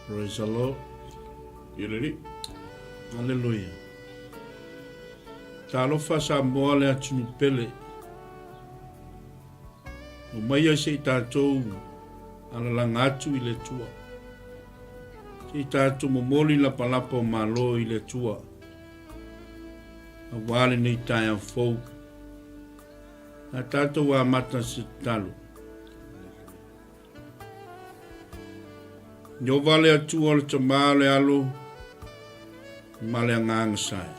Praise the Lord. You ready? Hallelujah. Talofa sa moa le atunu pele. O mai se tātou ala langa atu I le tua. Se tātou momoli la palapa o Malū I le tua. A wale nei tae an fou. A tātou wa mata se talo. Nyo vale atu o le tamā le alo. Ma le anganga sai.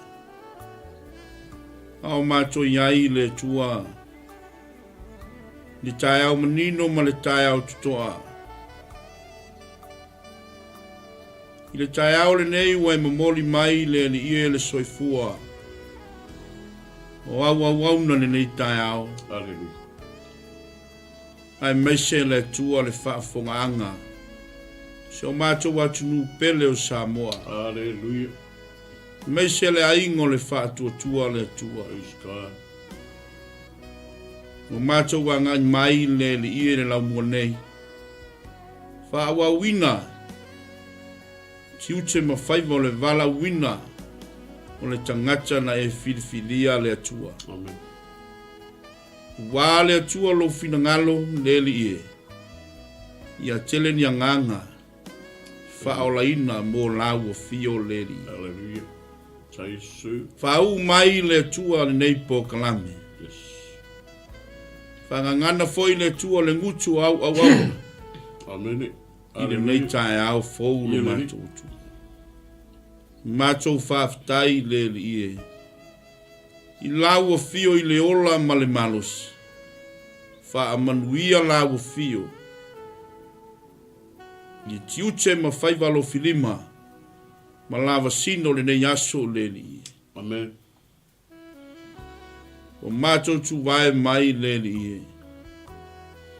Ao mato iai le tua. Ni Taeao manino ma le Taeao tutoa. I le Taeao le nei wai mamoli mai le ni ie le soifua. O au na le nei Taeao. Hallelujah. Ai meise le tua le whaafonga anga. Se o mato watu nu pele o Samoa. Hallelujah. Meise le aingo le whaatua le tua. Praise God. O mato wa ngani mai le ie le lau mua nei. Whaawa wina. 𝚟𝚒𝚎𝚅 le vala wina. O le tangata na 𝚜𝚜𝚜𝚎 le atua. Amen. Wa le atua lo fina ngalo le ie. Ia tele ni anganga. Whaolaina mo lau o fio le ie. Hallelujah. 𝚟𝚒𝚙𝚢𝚑. Whau mai le atua le nei po kalame. Yes. Whangangana foi le atua le ngutu au. Amen. I le nei Taeao fou le matou tu. Matou whaafitai le ie. I lau o fio I le ola ma le malos. Whaamanuia lau o fio. I 𝚟𝚒𝚎𝚅 ma lava sino le nei aso le ie. Amen. O matou tu vai mai le ie.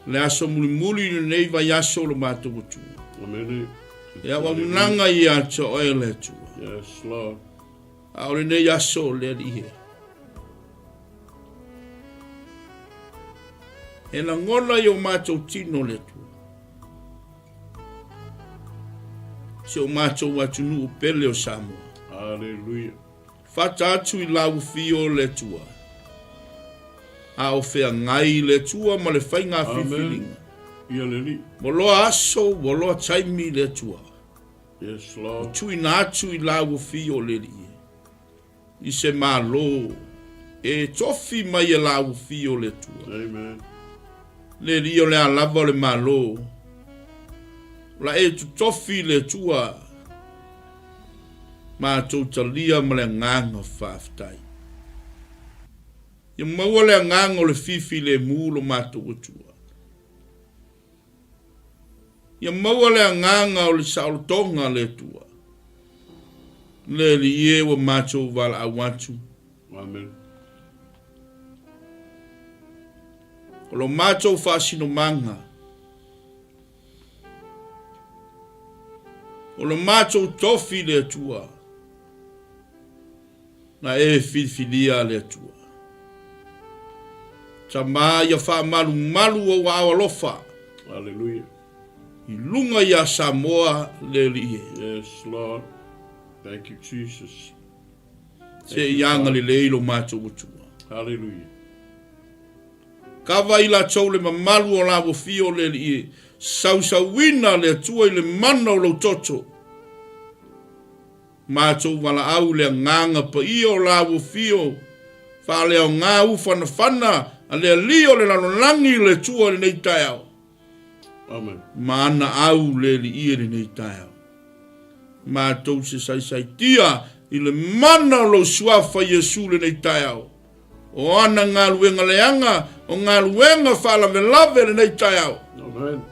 Le aso muli le nei vai aso le matou tu. Amen. Ia wa munanga I ato oe le tu. Yes, Lord. A o le nei aso le ie. E la ngona I o matou tino le tu. Se o matou watu nu pele o Samoa. Hallelujah. Fata atu I lau fio le tua. A o fea ngai le tua ma le whainga whiwhiringa. You ready? Mo loa aso, mo loa taimi le tua. Yes, Lord. Tui na atu I lau fio le rie. I se Malū. E tofi mai e lau fio le tua. Amen. Le rio le alava le Malū. La e tu tofi le tua. Ma tau talia ma le nganga whaafitai. Ia maua le nganga o le fifi le mūlo ma tau tua. Ia maua le nganga o le saolotonga le tua. Le li e wa matou wala awatu. Amen. O lo matou whaasino manga. O lo matou tofi le tua. Na e 𝚜𝚜𝚜𝚎 le tua. Tama ia wha malu o wa awalofa. Hallelujah. I lunga ia Samoa le lie. Yes, Lord. Thank you, Jesus. Se ianga le leilo matou utua. Hallelujah. Kawa ila tau le mamalu o lawo fio le lie. Sausawina le tua I le mana o lo toto. Matou wala au le nganga pa I o lawo fio. Whaleo ngā ufana a le lio le lanolangi le tua le nei Taeao. Amen. Ma ana au le ie le nei Taeao. Matou se 𝚟𝚙𝚢𝚅 I le mana lo suafa Iesu le nei Taeao. O ana ngā luenga leanga, o ngā luenga whalavelave le nei Taeao. Amen.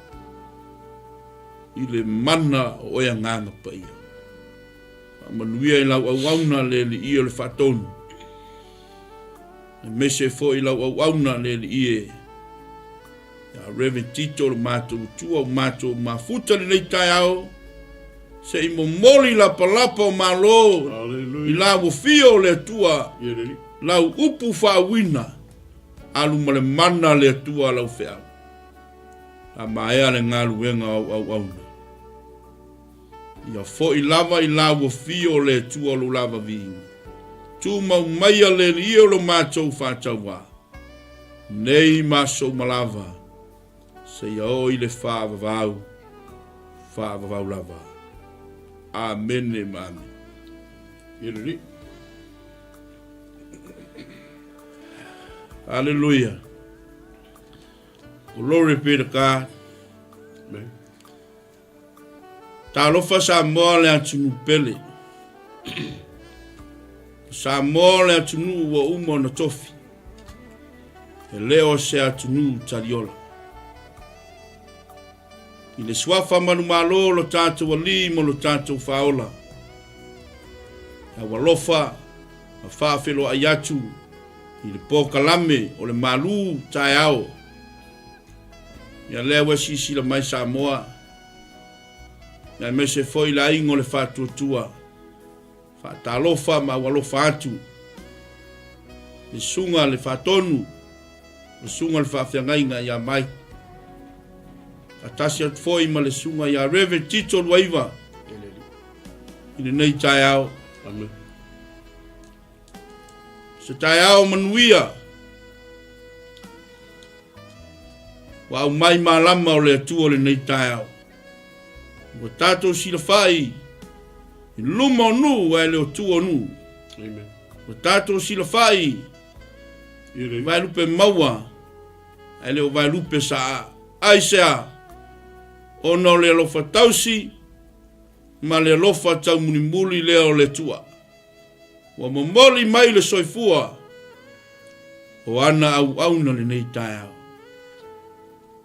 I le mana o ea nganga pa ia. Manuia I lau auauna le ie le whatonu. E mese fo I lau auauna le ie. Ia Reverend Tito le matou tua o matou mafuta le nei Taeao. Se I momoli la palapa o Malū. Hallelujah. I lau fio le tua. You ready? Lau upu whaawina. Alu ma le mana le tua lau whea. A maea le ngā luenga au. Ia fo'i lava I lawa fio le tua lo lava vinga. Tu mau maia le lia lo mātou whātau wā. Nei māsou malava. Se ia o I le whāvavau lava. Amen e mami. Iriri. Hallelujah. Glory be to God. Amen. Talofa sa moa le atunu pele. Sa moa le atunu wa umo na tofi. E leo se atunu tariola. I le swafa manu malo lo tātou wali mo lo tātou faola. A walofa, a whawhelo ayatu. I le pōkalame o le Malū Taeao. Ia lewa sisi la mai Samoa. Ia me se foi la ingo le whātuatua. Whātalofa ma walofa atu. Le sunga le whātonu. Le sunga le whawhiangainga ia mai. Atasi at foi ma le sunga ia reve tito luaiva. I le nei Taeao. Amen. Se Taeao manuia. Wa au mai malama o le atua o le nei Taeao. Wa tātou sila whai. I luma o nu wa le o tua nu. Amen. Wa tātou sila whai. Iriri. Vai lupe maua. Ai leo vai lupe sa aisea. Ona o le alofa tausi. Ma le alofa tau munimuli leo le tua. Wa mamoli mai le soifua. O ana au auna le nei Taeao.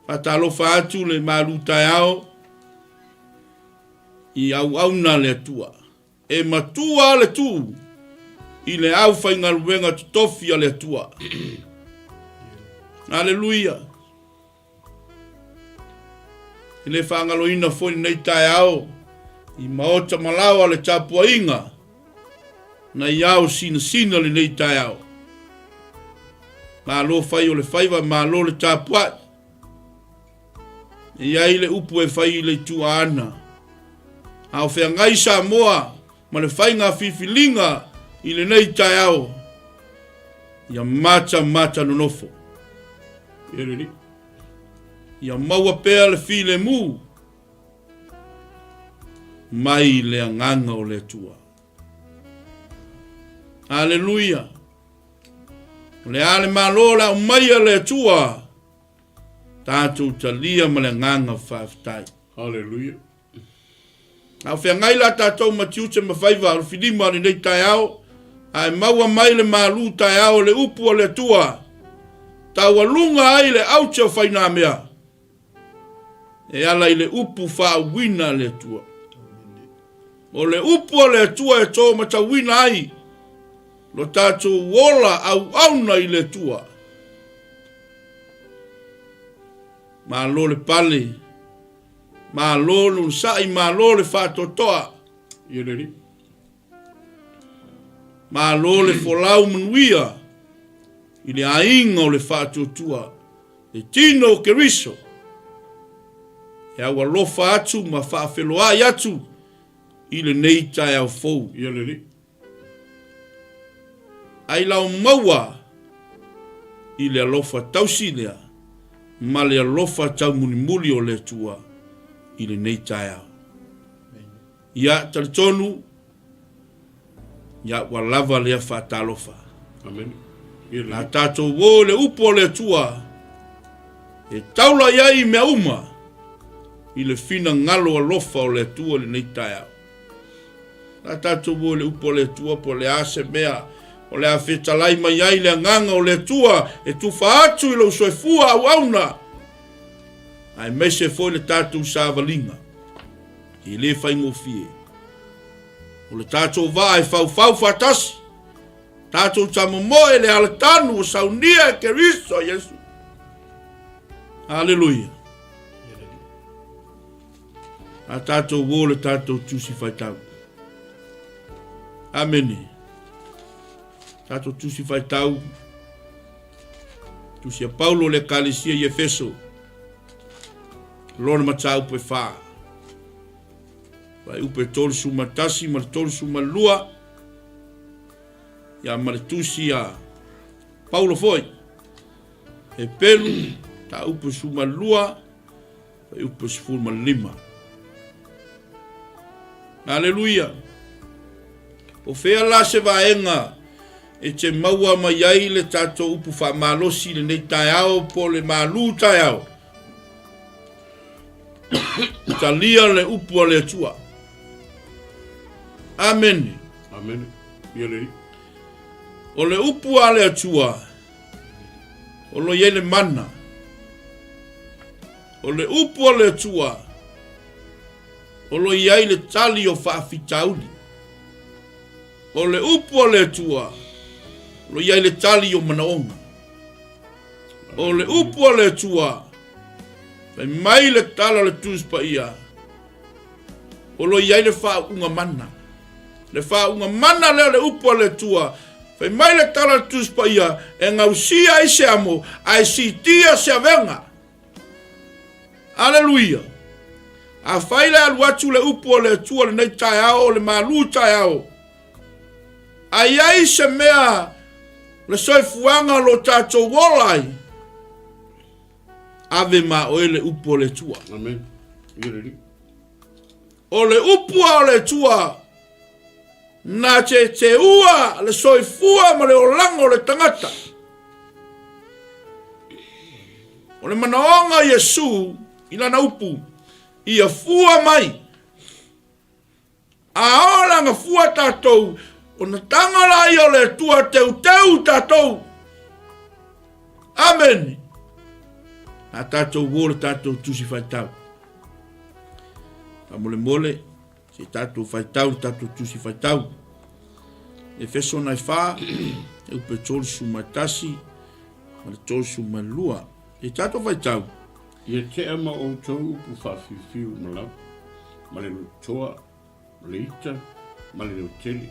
Pata alofa atu le Malū Taeao. I au auna le atua. E matua le tu. I le au whainga luenga tutofi a le atua. Hallelujah. I le whangaloina fwoi nei Taeao. I maota malawa le tapua inga. Na iau sina le nei Taeao. Malo fai o le faiva, malo le tapua. Ia le upu e fai le tua ana. Au whea ngai Samoa, ma le whainga whiwhilinga I le nei Taeao. Ia mata nonofo. Iriri. Ia maua pea le while mu. Mai le anganga o le tua. Hallelujah. Le ale malola umaia le tua. Tātou talia ma le nganga whawhtai. Hallelujah. Au whea ngai la tātou matiute ma whaiva al whilima le nei Taeao. Ai maua mai le Malū Taeao le upu o le tua. Taua lunga ai le auche o whaina mea. E ala I le upu whaawina le tua. O le upu o le tua e tō matawina ai. Lo tātou wola au auna I le tua. Malo le pale. Malo le unsai, malo le whātotoa. Iriri. Malo le folau manuia. I le ainga o le whātotua. Le tino keriso. E awa lofa atu ma whaawheloa I atu. I le nei Taeao fou. Iriri. Ai lau maua. I le alofa tausilea. Ma le alofa tau munimuli o le tua. I le nei Taeao. Ia talitonu. Ia walava lea whaatalofa. Amen. Na Iriri. tātou wō le upo le tua. E taula iai mea uma. I le fina ngalo alofa o le tua le nei Taeao. Na tātou wō le upo le tua po le ase mea. O le awhetalai mai ai le nganga o le tua. E tufa atu I lo soifua au auna. Ai mese foi le tātou sāvalinga. I le whaingofie. O le tātou vā e whau whatasi. Tātou tamomoe le alatanu o saunia e keriso Yesu. Hallelujah. A tātou wō le tātou tusi whaitau. Amene. Tātou tusi whaitau. Tusi a Paulo le kalesia I Efeso. Lona matau pe wha. Vai upe tolu sumatasi ma le tolu sumalua. Ia ma le tusi a Paulo foi. E pelu ta upe sumalua. Vai upe sifuru lima. Aleluia. O fea la se vaenga. E te maua mai ai le tato upu whaamalosi le nei Taeao po le Malū Taeao. Talia le upu a le atua. Amen. Amen. Ia lei. O le upu a le atua. O lo iei le mana. O le upu a le atua. O lo iei le tali o whaafitauli. O le upu a le atua. Lo iai le tali o manaonga. O le upu a le atua. Fai mai le tala le tuspa ia. O lo iai le wha unga mana. Le wha unga mana le upu a le atua. Fai mai le tala le tuspa ia. E ngausia ai se amo. Ai si tia se avenga. Aleluia. A fai le aluatu le upu a le atua le nei Taeao le Malū Taeao. Ai ai se mea. Le soifuanga lo tato wolai. Ave ma o ele upu o le tua. Amen. Ia lei. O le upu o le tua. Na te ua le soifua ma le olango le tangata. O le manaonga Yesu ina na upu. Ia fua mai. A ola nga fua tatou. O na tangala i o le tua teu tatou. Amen. A tatou wole tatou tusi faitau. A mole se tatou faitau tatou tusi faitau. E feso nai wha. E upe tolu sumatasi. Ma le tolu sumalua. E tatou faitau. Ia te ama o tau upu whawhiwhiu malau. Ma le toa, ma le ita, ma le tele.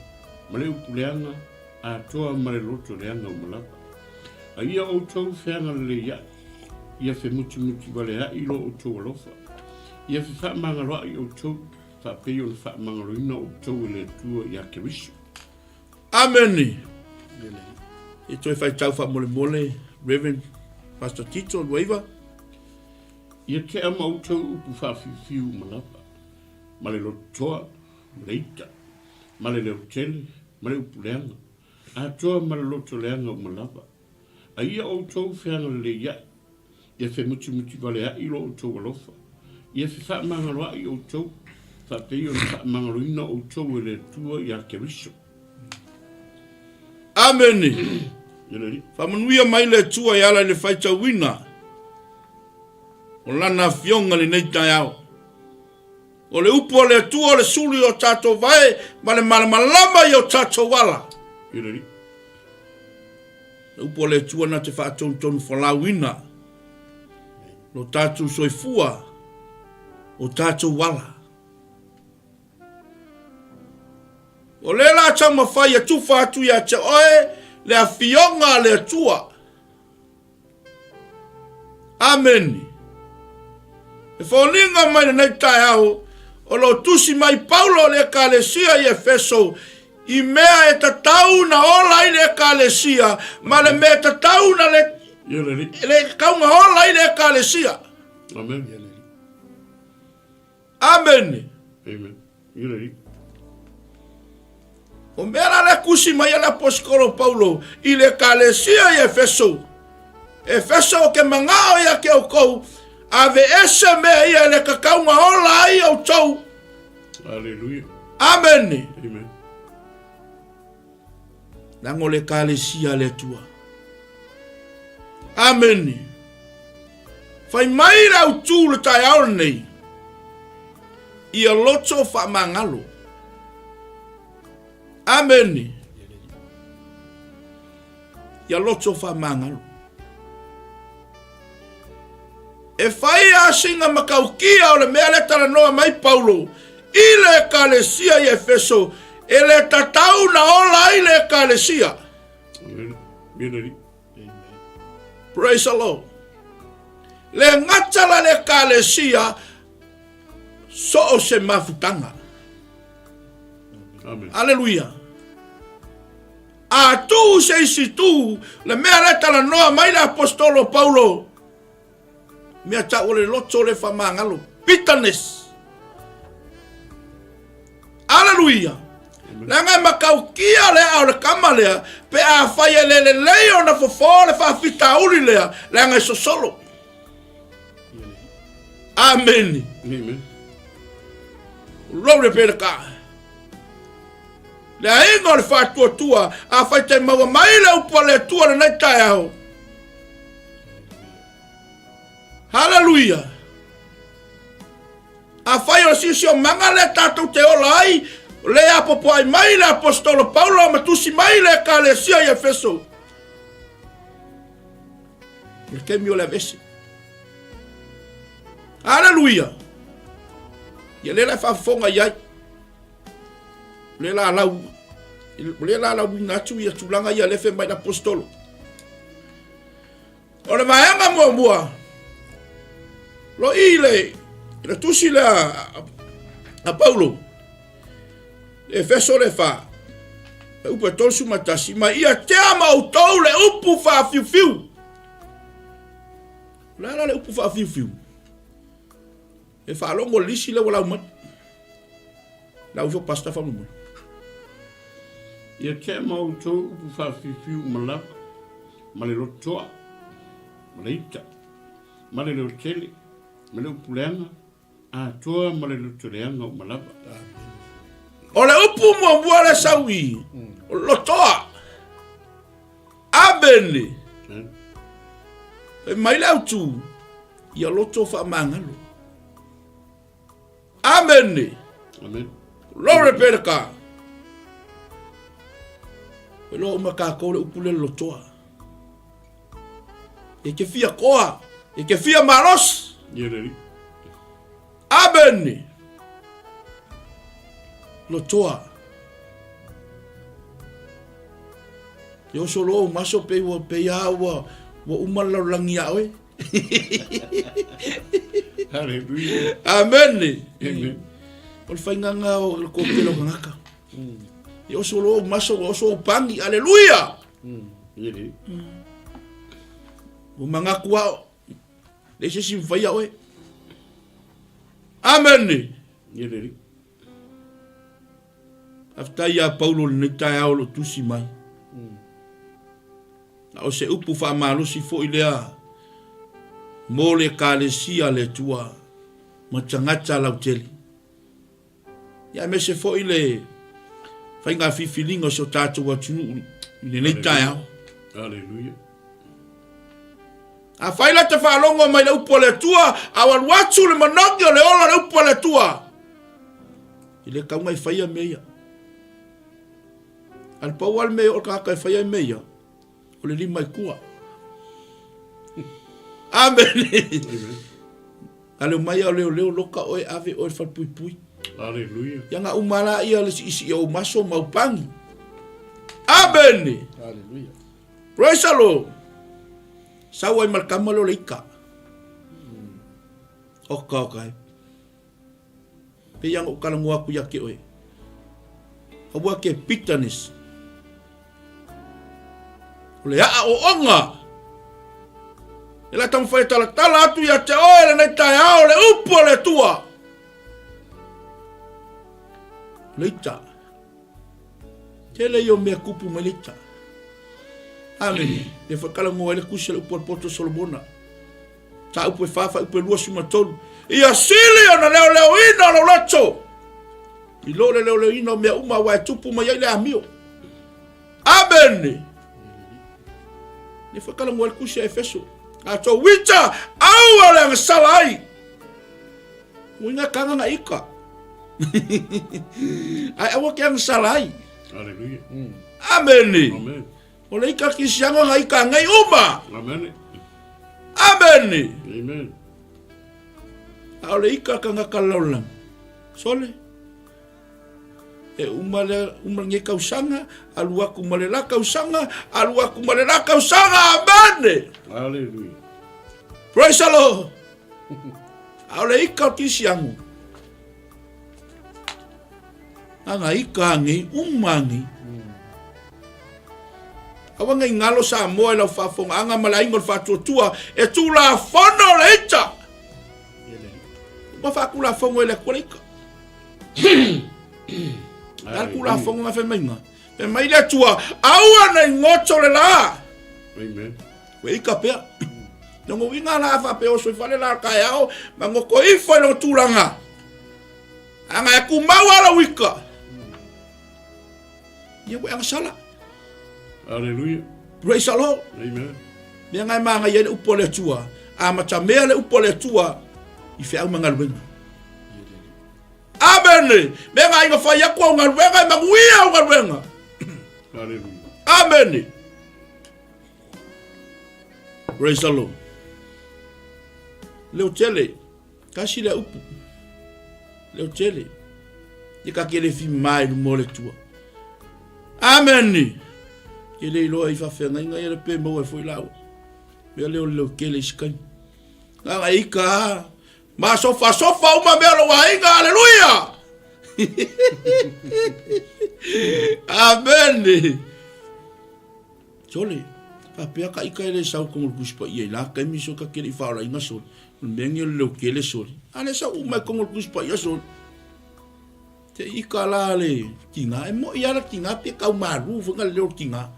Ma le upu leanga, a toa ma le loto leanga o malapa. A ia o tau whianga le ia. Ia whi muti wale ha ilo o tau alofa. Ia whi wha mangaloa i o tau, wha peo le wha mangaloina o tau le tua i a kewisu. Amen. E toi whai tau wha mole, Reverend Pastor Tito, Lueva. Ia te ama o tau upu whawhiwhiu malapa. Ma le lotoa, ma le ita, ma le leo tele, ma le upu leanga. A toa ma le loto leanga o malapa. A ia o tau whianga le ia. Ia whi muti wale ha ilo o tau alofa. Ia whi wha mangaloa i o tau. Wha peo na wha mangaloina o tau e le tua i a kewiso. Amen. Ia lei. Whamanuia mai le tua i ala le whaita wina. O lana fionga le nei Taeao. O le upu o le tua o le suli o tato vai, ma le malamalama i o tato wala. Ia lei. Le upu o le tua na te whaatonu whalawina. Lo tato soifua o tato wala. O le la tama whai a tuwha atu ia te oe, le a fionga le tua. Amen. E whaolinga mai le nei Taeao, o lo tusi mai Paulo le kalesia i Efeso, i mea e tatau na ola i le kalesia, ma le mea tatau na le kaunga ola i le kalesia. Amen. Amen. Amen. Ia lei. O mea le kusi mai ala poskolo Paulo, i le kalesia i Efeso. Efeso ke mangao ia ke o kou, ave ese mea ia le kakaunga ola i au tau. Aleluia. Amen. Amen. Nango le kalesia le tua. Amen. Fai mai rau tū le Taeao nei. Ia loto wha mangalo. Amen. Ia loto wha mangalo. E whai a singa makaukia o le mea le taranoa mai Paulo. I le kalesia i Efeso. E le tatau na ola i le kalesia. Amen. Ia lei. Praise the Lord. Le ngatala le kalesia so o se mafutanga. Amen. Aleluia. A tu se si tu le mea reta la noa mai le apostolo Paulo. Mea ta o le loto le whamangalo. Bitterness. Aleluia. Le ngai makau kia le au le kama lea. Pe a whaia le leo na fofo le whawhita uli lea. Le ngai so solo. Amen. Amen. Lore pere ka. Le ainga le whātua tua. A whaitai maua mai le upa le tua le nei Taeao. Hallelujah. A whai o sisi o manga le tātou te ola ai. Le apopo ai mai le apostolo Paulo matusi mai le ka le sia i Efeso. Le kemi o le vesi. Hallelujah. Ia le whaafonga iai. Le la lau ngatu ia tulanga ia le fe mai na apostolo. O le maanga mua. Lo ile tusi le a Paulo. Efeso le fa. E upa tolsu matasi. Ma ia te ama utou le upu fa fiu. La le upu fa fiu. E fa longo lisi le wala umat. La uso pasta fa mo. Ia te ama utou upu fa fiu malapa. Male lotoa. Male ita. Male le otele. Male upuleanga. A toa male lotoleanga o malapa. O le upu mua le saui. O lotoa. Amen. E mai le autu. Ia loto fa mangalo. Amen. Amen. Lore perka. E lo maka ko le upu le lotoa. E ke fia koa. E ke fia maros. Amen. Lotoa. Yo solo maso pe ya wa umala langi awe. Hallelujah. Amen. Amen. Ol fainganga o ko pelo ngaka. Yo solo maso so pangi. Hallelujah. Yele. O manga kwa. Deixa se vai awe. Amen. Yele. Afta ia Paulo le Taeao lo tusi mai. Na o se upu fa malusi fo ilea. Mo le kalesia le tua. Ma tangata lauteli. Ia me se fo ile. Fainga fifilinga so tātou watunu. Le Taeao. Hallelujah. A faila te whaalongo mai le upu le tua. Awan watu le manongi o le ola le upu le tua. Ile kaunga i whaia meia. Al pawal me o kaka faya meia. O le lima kua. Amen. Ale mai o leo loka o ave o fa pui. Hallelujah. Yanga umala ia le isi o maso maupangi. Amen. Hallelujah. Praise the Lord. Sawa mal kamalo leika. Okay. Pe yang o kala ngua ku yake oe. Awa ke bitterness. Le a o onga. Ela tam foi tala atu ia te oe le Taeao le upo le tua. Leita. Tele yo me kupu melita. Amen. Le fa kala mo ele kusele upo poto solomona. Ta upo fafa upo lua suma tolu. Ia sili ona leo ina lo loto. I leo ina me uma wa tupu ma ile amio. Amen. Ni fa kala mo ele kusele Efeso. Ato wita au ala salai. Winga kanga na ika. Ai awo ke ang salai. Hallelujah. Amen. Amen. Ole ika ki sianga na ika ngai uma. Amen. Amen. Amen. Ole ika kanga kalolang. Sole. E umale nge kausanga, alua kumalela kausanga, alua kumalela kausanga. Amen. Hallelujah. Praise the Lord. Ole ika ki siangu. Anga ika ngi umangi. Awa ngai ngalo sa moe lau whafonga anga malaingo le whatuatua e tūla whono le ita. Ma whakula whongo e le kureika. Ngal kula whongo ngā whemainga. E mai le tua aua nei ngoto le la. Amen. We ika pea. Nongo winga la wha peo soi whale la kai ao ma ngoko ifo ilo tūranga. Anga e kumawa la wika. Ia we anga sala. Hallelujah. Praise the Lord. Amen. Mea ngai maa ngai ele upo le tua. A mata mea le upo le tua. I whi au mangaluenga. Amen. Mea ngai inga whai aku au ngaluenga. I manguia au ngaluenga. Hallelujah. Amen. Praise the Lord. Leo tele. Kasi le upu. Leo tele. Ika kele fi mai mo le tua. Amen. Ele loa I whawhenga inga ele pe mau e fwoi lau. Mea leo kele iskai. Nga ika. Ma sofa uma mea lo wainga. Hallelujah. Amen. Sole. Pea ka ika ele sau kongol kuspa ia la kai miso ka kele I whaora inga sole. Mengi leo kele sole. Ale sau umai kongol kuspa ia sole. Te ika la le kinga. E mo ia la kinga pe kau maru. Funga leo kinga.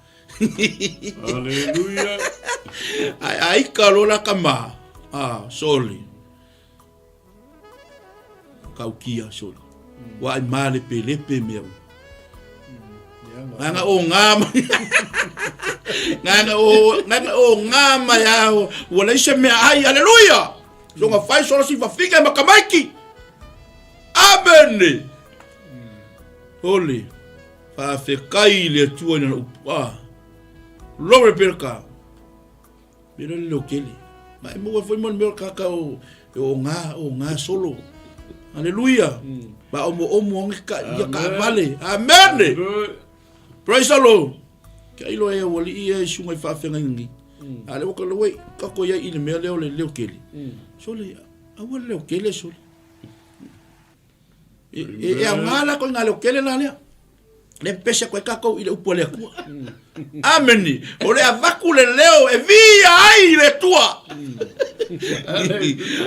Hallelujah. Ai kalo la kama. Soli. Kau kia soli. Wa ai male lepe meu. Nganga o ngama. Nganga o ngama ya. Wala ishe mea ai. Hallelujah. Zonga fai solo si fafinga makamaiki. Amen. Holy. Fa fekai le tua na upa. Lore perka. Bira le lokele. Mai mo foi mon meu kaka o nga solo. Hallelujah. Ba omo ngika ya ka vale. Amen. Praise the Lord. Ka ilo e wali e sunga fa fenga ngi. Ale ko lo we ka ko ya ile me le lokele. Sole awa le lokele sole. E ngala ko ngalo lokele la le. Le pese ko kako ile upole ku. Amen. Ole avaku le leo e via ai le tua.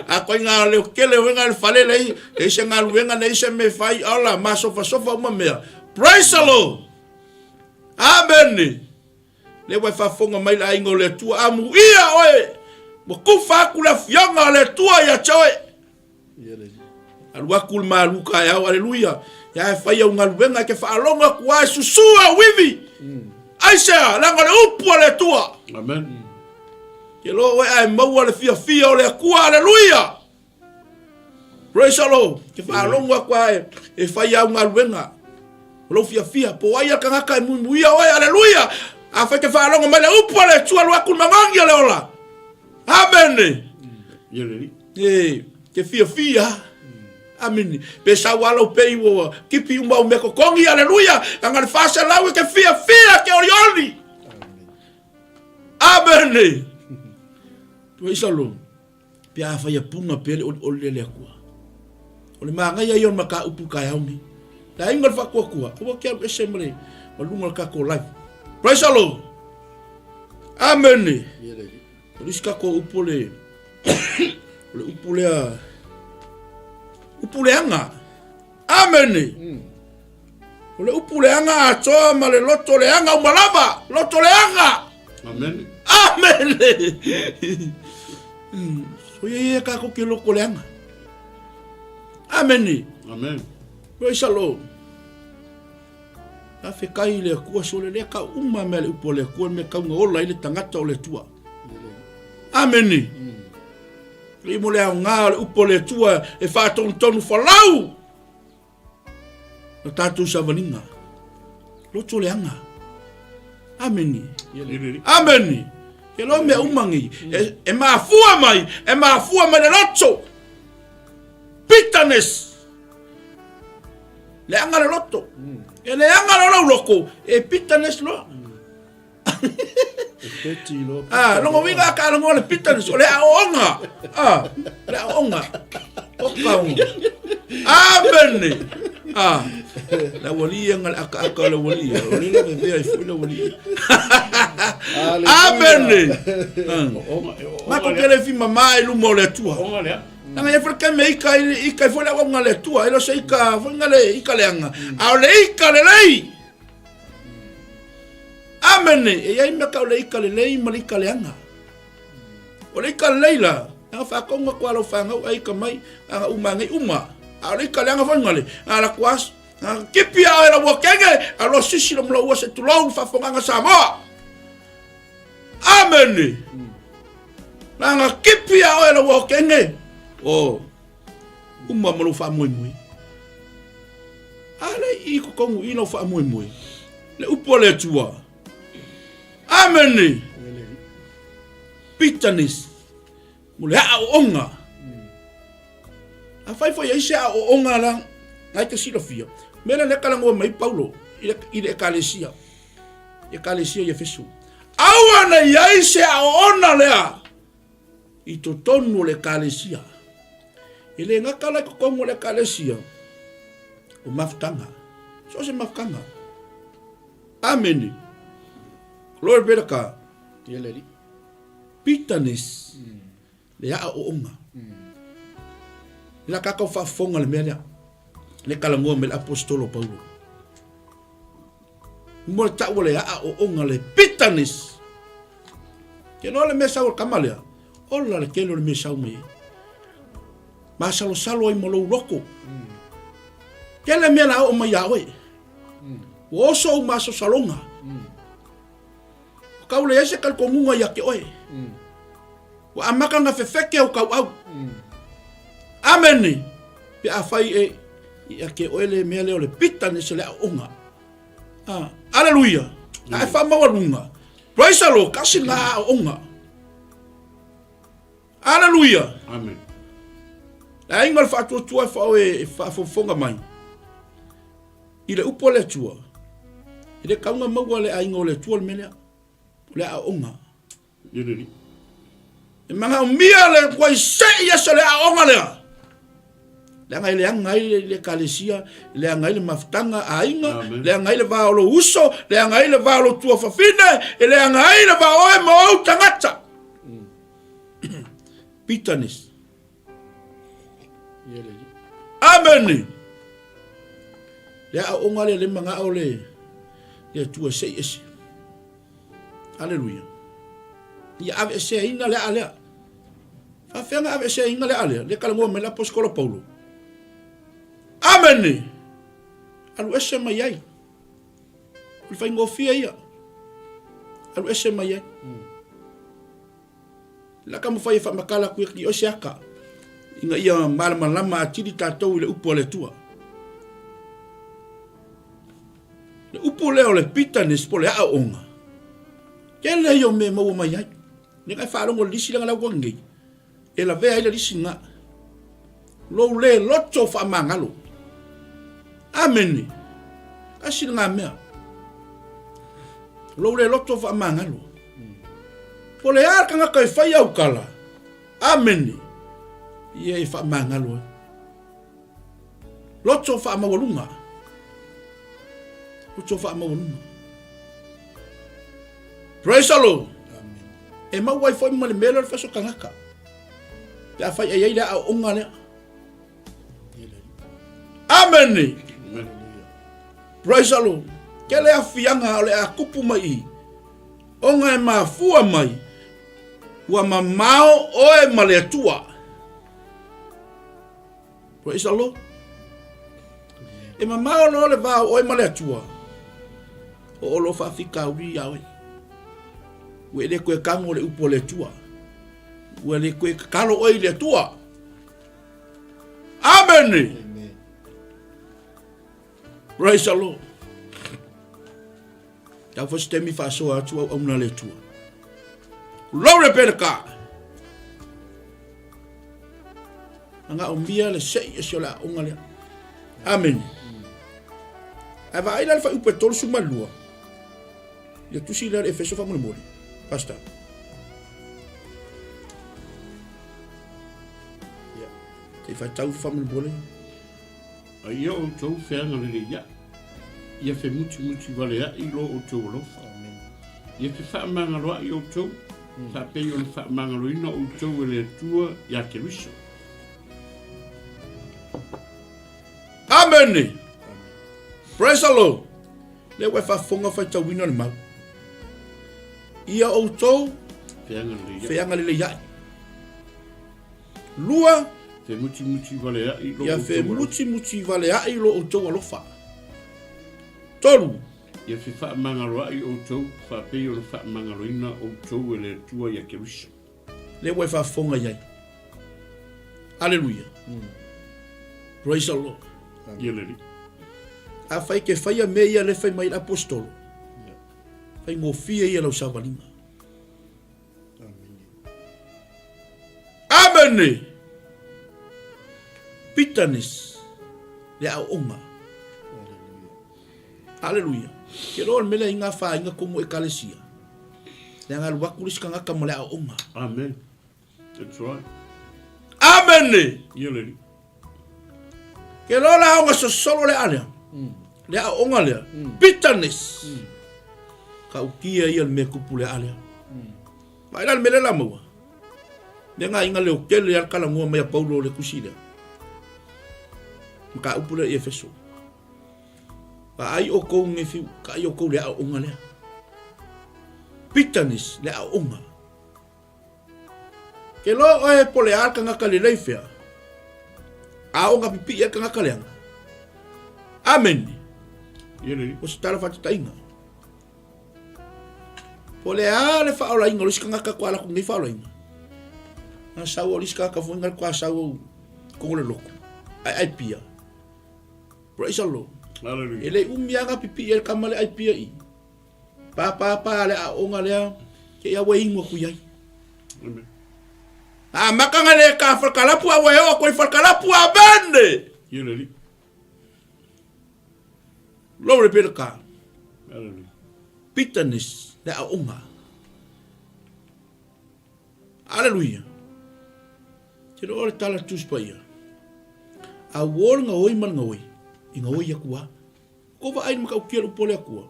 A ko ngalo le kele wenga le fale le e se ngalo wenga le se me fai ala ma sofa uma mea. Praise the Lord. Amen. Le wa fa fonga mai la ingo le tua amu ia oe. Mo ku fa ku la fianga le tua ya choe. Alwa kul Malū kai au hallelujah. Ya fai au ngaluenga ke whaalonga kua susua wivi. Aisea, langa le upua le tua. Amen. Ke lo we ai maua le fia o le kua, hallelujah. Praise the Lord. Ke whaalonga kua e fai au ngaluenga. Lo fia, po ai ka ngaka muia oi, hallelujah. A fai ke whaalonga mai le upua le tua lo akul mangangi le ola. Amen. Ke fia. Amen. Pesa walo pei wo kipi umba umeko kongi hallelujah. Angan fasa lawe ke fia ke orioli. Amen. Praise the Lord. Pia fa ya punga pele o le kwa. Ole manga ya yon maka upu kai auni. La ingol fa kwa. Ko ke assembly malunga ka ko live. Praise the Lord. Amen. Riska ko upole. Ole upole upuleanga. Amen. Ole upuleanga atoa male loto leanga umalava. Loto leanga. Amen. Amen. So ye ka ko ke loko leanga. Amen. Amen. Praise the Lord. A fe kai le kua sole le ka uma mele upole kua me ka ngola ile tangata o le tua. Amen. Le mo le nga le upole tua e fa tonu falau. Na tatu savaninga. Lo tole anga. Amen. Amen. Ke lo me umangi e mafua mai le loto. Bitterness. Le anga le loto. E le anga lo loko e bitterness lo. Longo winga ka longo le bitterness le aonga. Le aonga. Okau. Amen. La wali ngal aka la wali. Wali la bebe fu la wali. Amen. Ma ko kele fi mama ilu mo le tua. Nanga e freka me ika fo la wanga le tua. Elo se ika fo ngale ika le anga. A le ika le lei. Amen. E ai me ka le ika le lei ma le ika le anga. O le ika le leila. Nanga fa konga kwa lo fa ngau ai ka mai anga umangai uma. A le ika le anga fo ngale. Ala kwas. Kipi a era wakenge. A lo sisi lo mla ua se tulau fa fonganga Samoa. Amen. Nanga kipi a era wakenge. Oh. Uma malu fa moi moi. Ale I ko kongu ino fa moi moi. Le upo le tua. Amen. Bitterness. Mule a onga. A fai foi ese a onga la. Ai te silo fia. Mena le kala ngo mai Paulo. Ile ekalesia. Ekalesia ye fesu. Awana yai se a ona lea. I to tonu le ekalesia. Ele ngakala ko kongo le ekalesia. O mafutanga. So se mafukanga. Amen. Glory be to God. Yeleli. Bitterness. Le a onga. La kaka fa fonga le mea. Le kalangoa me apostolo Paulo. Mo ta wole a onga le bitterness. Ke no le mesa o kamalea. O la le kelo le mesa o me. Ma salo ai mo lo roko. Ke le mea o mai awe. O so ma so salonga. Ka ule ese kal kongunga ya ke oe. Wa amaka nga fefeke o kau au. Amen. Pe afai e ia ke oele mele o le pita ni se le onga. Hallelujah. Ai fa mawalunga. Praise the Lord. Kasi nga onga. Hallelujah. Amen. La ingal fa tua fa e fa fonga mai. Ile upo le tua. Ile kaunga maua le ainga o le tua le mele. Le a onga. Yeleli. E manga umia le kwa se ia se le a onga le. Le ngai le kalesia, le ngai le mafutanga ainga, le ngai le va lo uso, le ngai le va lo tua fafine, le ngai le va oe mo tangata. Bitterness. Amen. Le a onga le manga o le tua se esi. Hallelujah. Ia ave se ina le ale. Fa fenga ave se ina le ale, le kalango me la apostolo Paulo. Amen. Alu ese mai ai. Ul fai ngofia ia. Alu ese mai ai. La kamu fai fa makala ku ki osiaka. Inga ia malama lama atiri tatou le upo le tua. Le upo le o le bitterness po le a onga. Kele yo me mau mai ai. Ni kai fa longo lisi la wangi. E la vea ile lisi nga. Lo le loto fa mangalo. Amen. Kasi nga mea. Lo le loto fa mangalo. Po le arka nga kai fai au kala. Amen. Ie fa mangalo. Loto fa mawalunga. Loto fa mawalunga. Praise the Lord. Amen. E ma wai foi ma le melo le faso kangaka. Ya fai ai le a onga le. Amen. Praise the Lord. Kele a fianga le a kupu mai. Onga e mafua mai. Ua mamao oe maleatua. Praise the Lord. E mamao no le vao oe maleatua. O olo fa fika uri yawe. Ue le koe kango le upo le tua. Ue le koe kalo oe le tua. Amen. Praise the Lord. Tau fa stemi fa so atu au na le tua. Glory be to God. Anga umbia le sei esola onga le. Amen. Ava ila fa upe tol su malua. Le tusi le efeso fa mo mori. Pastor. Yeah. Te fa tau fa mo mori. Ai o tau fenga le ya. Ia fe muti vale ai lo o tau alofa. Ia fe whaamangaloa i o tau. Whapei o le whaamangaloina o tau e le tua ia ke riso. Amen. Praise the Lord. Le we whafonga whai tau wina le mau. Ia o tau feanga le iai. Lua fe muti vale ai lo ia fe muti vale ai lo o tau alofa. Tolu ia fe whaamangaloa i o tau whapei o le whaamangaloina o tau e le tua ia ke riso. Le we whafonga iai. Hallelujah. Praise the Lord. Ia le ri. A fai ke fai a me ia le fai mai apostolo. Fai ngofia ia lau savalinga. Amen. Bitterness le au onga. Hallelujah. Ke rol mele inga fa inga komo ekalesia. Le anga luakulis kanga kamale au onga. Amen. That's right. Amen. Ia le ri. Ke rola onga so solo le alea. Le au onga lea. Bitterness. Ka ukia ia me kupu le alea. Vai la mele la maua. Denga inga leo kele ya kala ngua mea Paulo le kusida. Maka upule e Efeso. Ka ai o kou ngefi, ka ai o kou le a onga lea. Bitterness le a onga. Ke lo oe pole alka ngaka le leifea. A onga pipi e ka ngaka leanga. Amen. Ia o se tala whatitainga. Po le a le whaolainga, lo sika ngaka kua laku ngai whaolainga. Nga sau o liska ka fuinga kua sau kongole loko. Ai pia. Praise the Lord. Hallelujah. Ele umianga pipi e kamale ai pia i. Pa le a onga lea ke ia wei ingo kuyai. Amen. A makanga le ka whalkalapu a wei o koi whalkalapu a bende. Ia le ri. Lore pere ka. Hallelujah. Bitterness le a onga. Hallelujah. Tino ore tala tuspa ia. A wol nga oi man nga oi. Inga oi akua. Kova aini maka ukia upole akua.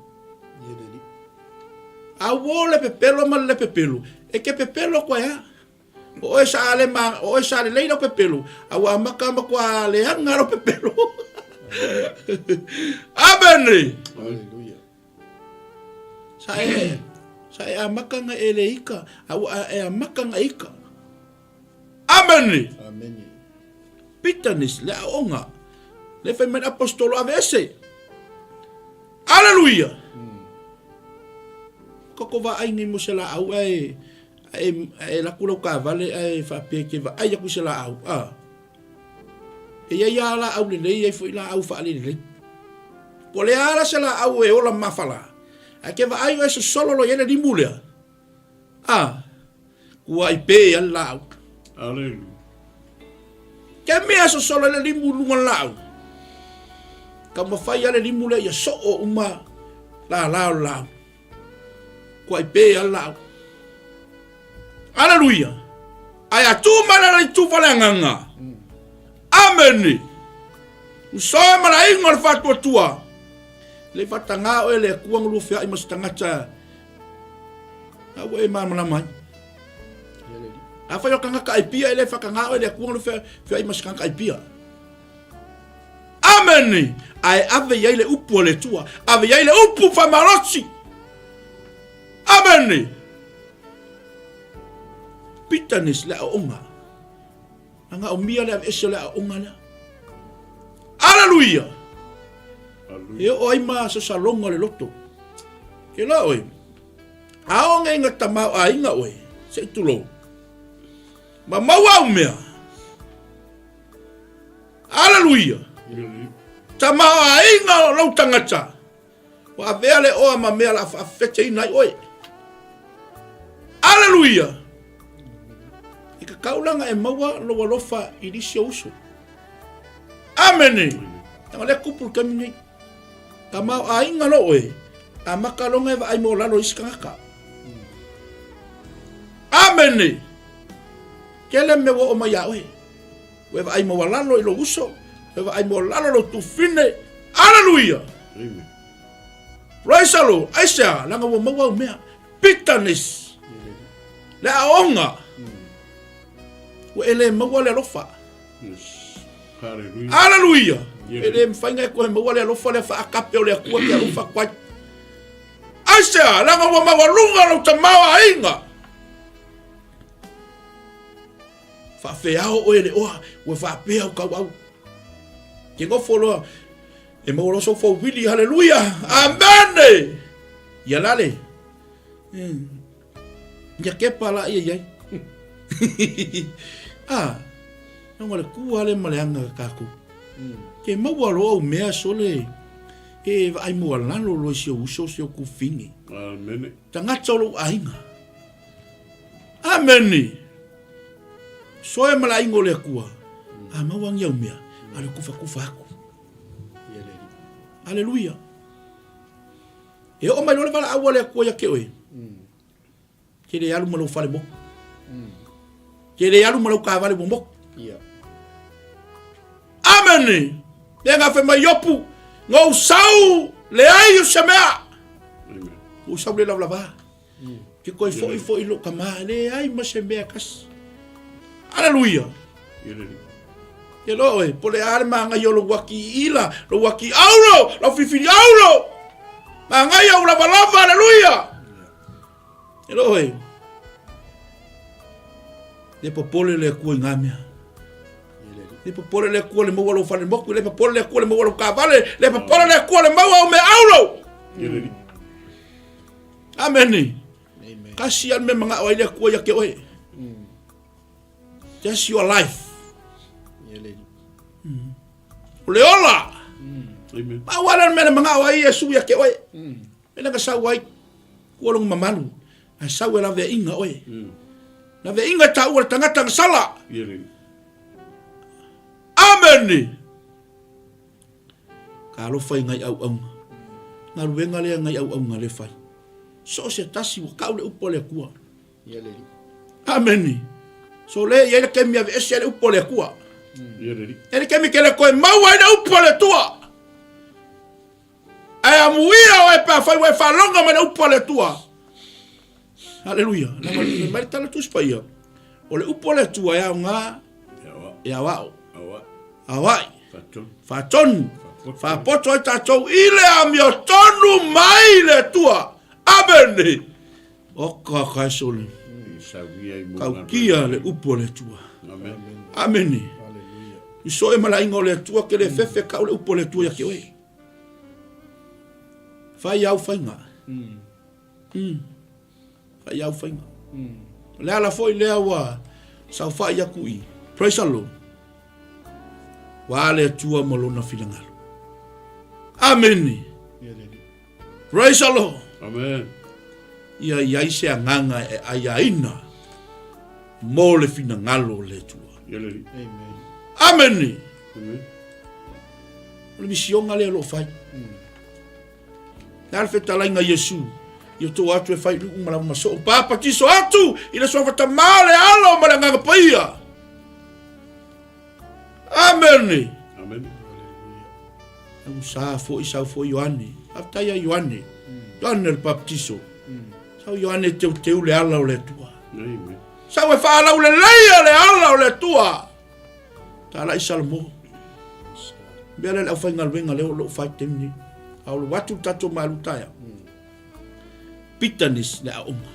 A wol le pepelo man le pepelo. E ke pepelo kwa ya. O e sa ale ma, o e sa ale leina pepelo. A wa maka makwa le hanga ro pepelo. Amen. Hallelujah. Sa e a maka nga ele ika. A wa e a maka nga ika. Amen. Amen. Bitterness le a onga. Le fai men apostolo avese. Hallelujah. Koko va ai ni mo se la au e la kula ka vale e fa pe ke va ai ku se la au. E ya la au le e foi la au fa le. Po le ala se la au e ola mafala. A ke va ai e so solo lo yele di mulea. Ku ai pe ya la au. Hallelujah. Ke mea so solo le limu lunga lau. Ka mawhai ale limu le ia so o uma la lau. Ko ai pe a lau. Hallelujah. Ai atu mana le tu falanganga. Amen. Usoe mana ingo le fatua tua. Le fatanga o le kuang lu fea i mastangata. Awe e mana mai. A fai o kanga ka ipia ele fa kanga ele ku no fe ai mas kanga ipia. Amen. Ai ave ile upu le tua, ave ile upu fa marosi. Amen. Bitterness la onga. Anga o mia le ave la onga la. Hallelujah. Hallelujah. E o ai ma so salonga le loto. Ke la oi. Aonga inga tama a inga oi. Se tulo. Ma maua mea. Hallelujah. Tama a inga lau tangata. Wa vele o ma mea la fete ina oi. Hallelujah. Ika kaulanga e maua lo walofa idisi uso. Amen. Tama le kupul kamini. Tama a inga lo oi. Amaka longa e ai mo lalo iskanga. Amen. Kele me wo o mai awe. Weva ai mo walalo i lo uso. Weva ai mo walalo lo tu fine. Hallelujah. Amen. Praise the Lord. Aisha, langa wa mawa mea. Bitterness. Le aonga. Wa ele mawa le lofa. Hallelujah. Hallelujah. Ele mfainga ko mawa le lofa le fa akape o le akua ke lofa kwa. Aisha, langa wa mawa lunga lo tamawa inga. Fa feao o ele oa, we fa pea o kawau. Ke go follow e mo lo so fo wili hallelujah. Amen. Ya lale. Ya ke pala ia ia. Ah. No ngale ku ale maleanga ka ku. Ke mo lo o mea sole. E ai mo lalo lo si uso si ku fingi. Amen. Tanga tsolo ainga. Amen. So e malai ngole ku. Ah mawang ya mea. Ale kufa aku. Hallelujah. E o mai no le vala awale ko ya ke oi. Ke le alu malo fale mo. Ke le alu malo ka vale mo. Amen. Denga fe mai yopu. Ngo sau le ai o semea. Amen. O sau le lava. Ke ko fo lo kama le ai ma semea kas. Hallelujah. Ke lo e pole arma nga yo lo waki ila, lo waki aulo, lo fifiri aulo. Ma nga yo la balava, hallelujah. Ke lo e. Le popole le ku ngamia. Le popole le ku le mo lo fale mo, le popole le ku le mo lo cavale, le popole le ku le mo me aulo. Amen. Amen. Kasian me mga o ile ku ya ke oi. Just your life. Leola. Amen. Awalan mena mga awai Yesu ya ke oi. Mena ka sawai. Kuolong mamalu. A sawe la ve inga oi. Na ve inga ta ua tangata sala. Amen. Ka lo fai ngai au au. Na ruenga le ngai au au ngale fai. So se tasi wa kaule upole kua. Amen. So le ye ke mi ave ese upole kua. Ele que me quer coi mau ai não pole tua. Ai amuia o pa fai o fa longa mas não pole tua. Aleluia. Na mas tá tu spaia. Ole upole tua ya nga. Ya wa. Awai. Faton. Fa poto ta to ile amio tonu mai le tua. Amen. O ka sol. Kau kia le upole tua. Amen. Amen. So e mala ingo le tua ke le fefe ka le upo le tua ya ke oi. Fai au fainga. Fai au fainga. Le ala foi le wa sa fa ya kui. Praise the Lord. Wa le tua molona filangalo. Amen. Praise the Lord. Amen. Ia ise nganga e ayaina. Mo le finangalo le tua. Amen. Amen. Le mission ale lo fai. Nal feta lainga Yesu. Yo to atu e fai lu mala maso. Papa ti so atu. Ina so fata male alo mala nga paia. Amen. Amen. Au sa fo Yohane. Afta ya Yohane. Yohane el baptizo. Sa Yohane te le ala o le tua. Amen. Sa we fa ala o le leia le ala o le tua. Tala isalmo. Biar le afai ngal wenga le lo fai temni. Au watu tato Malū taia. Bitterness le aonga.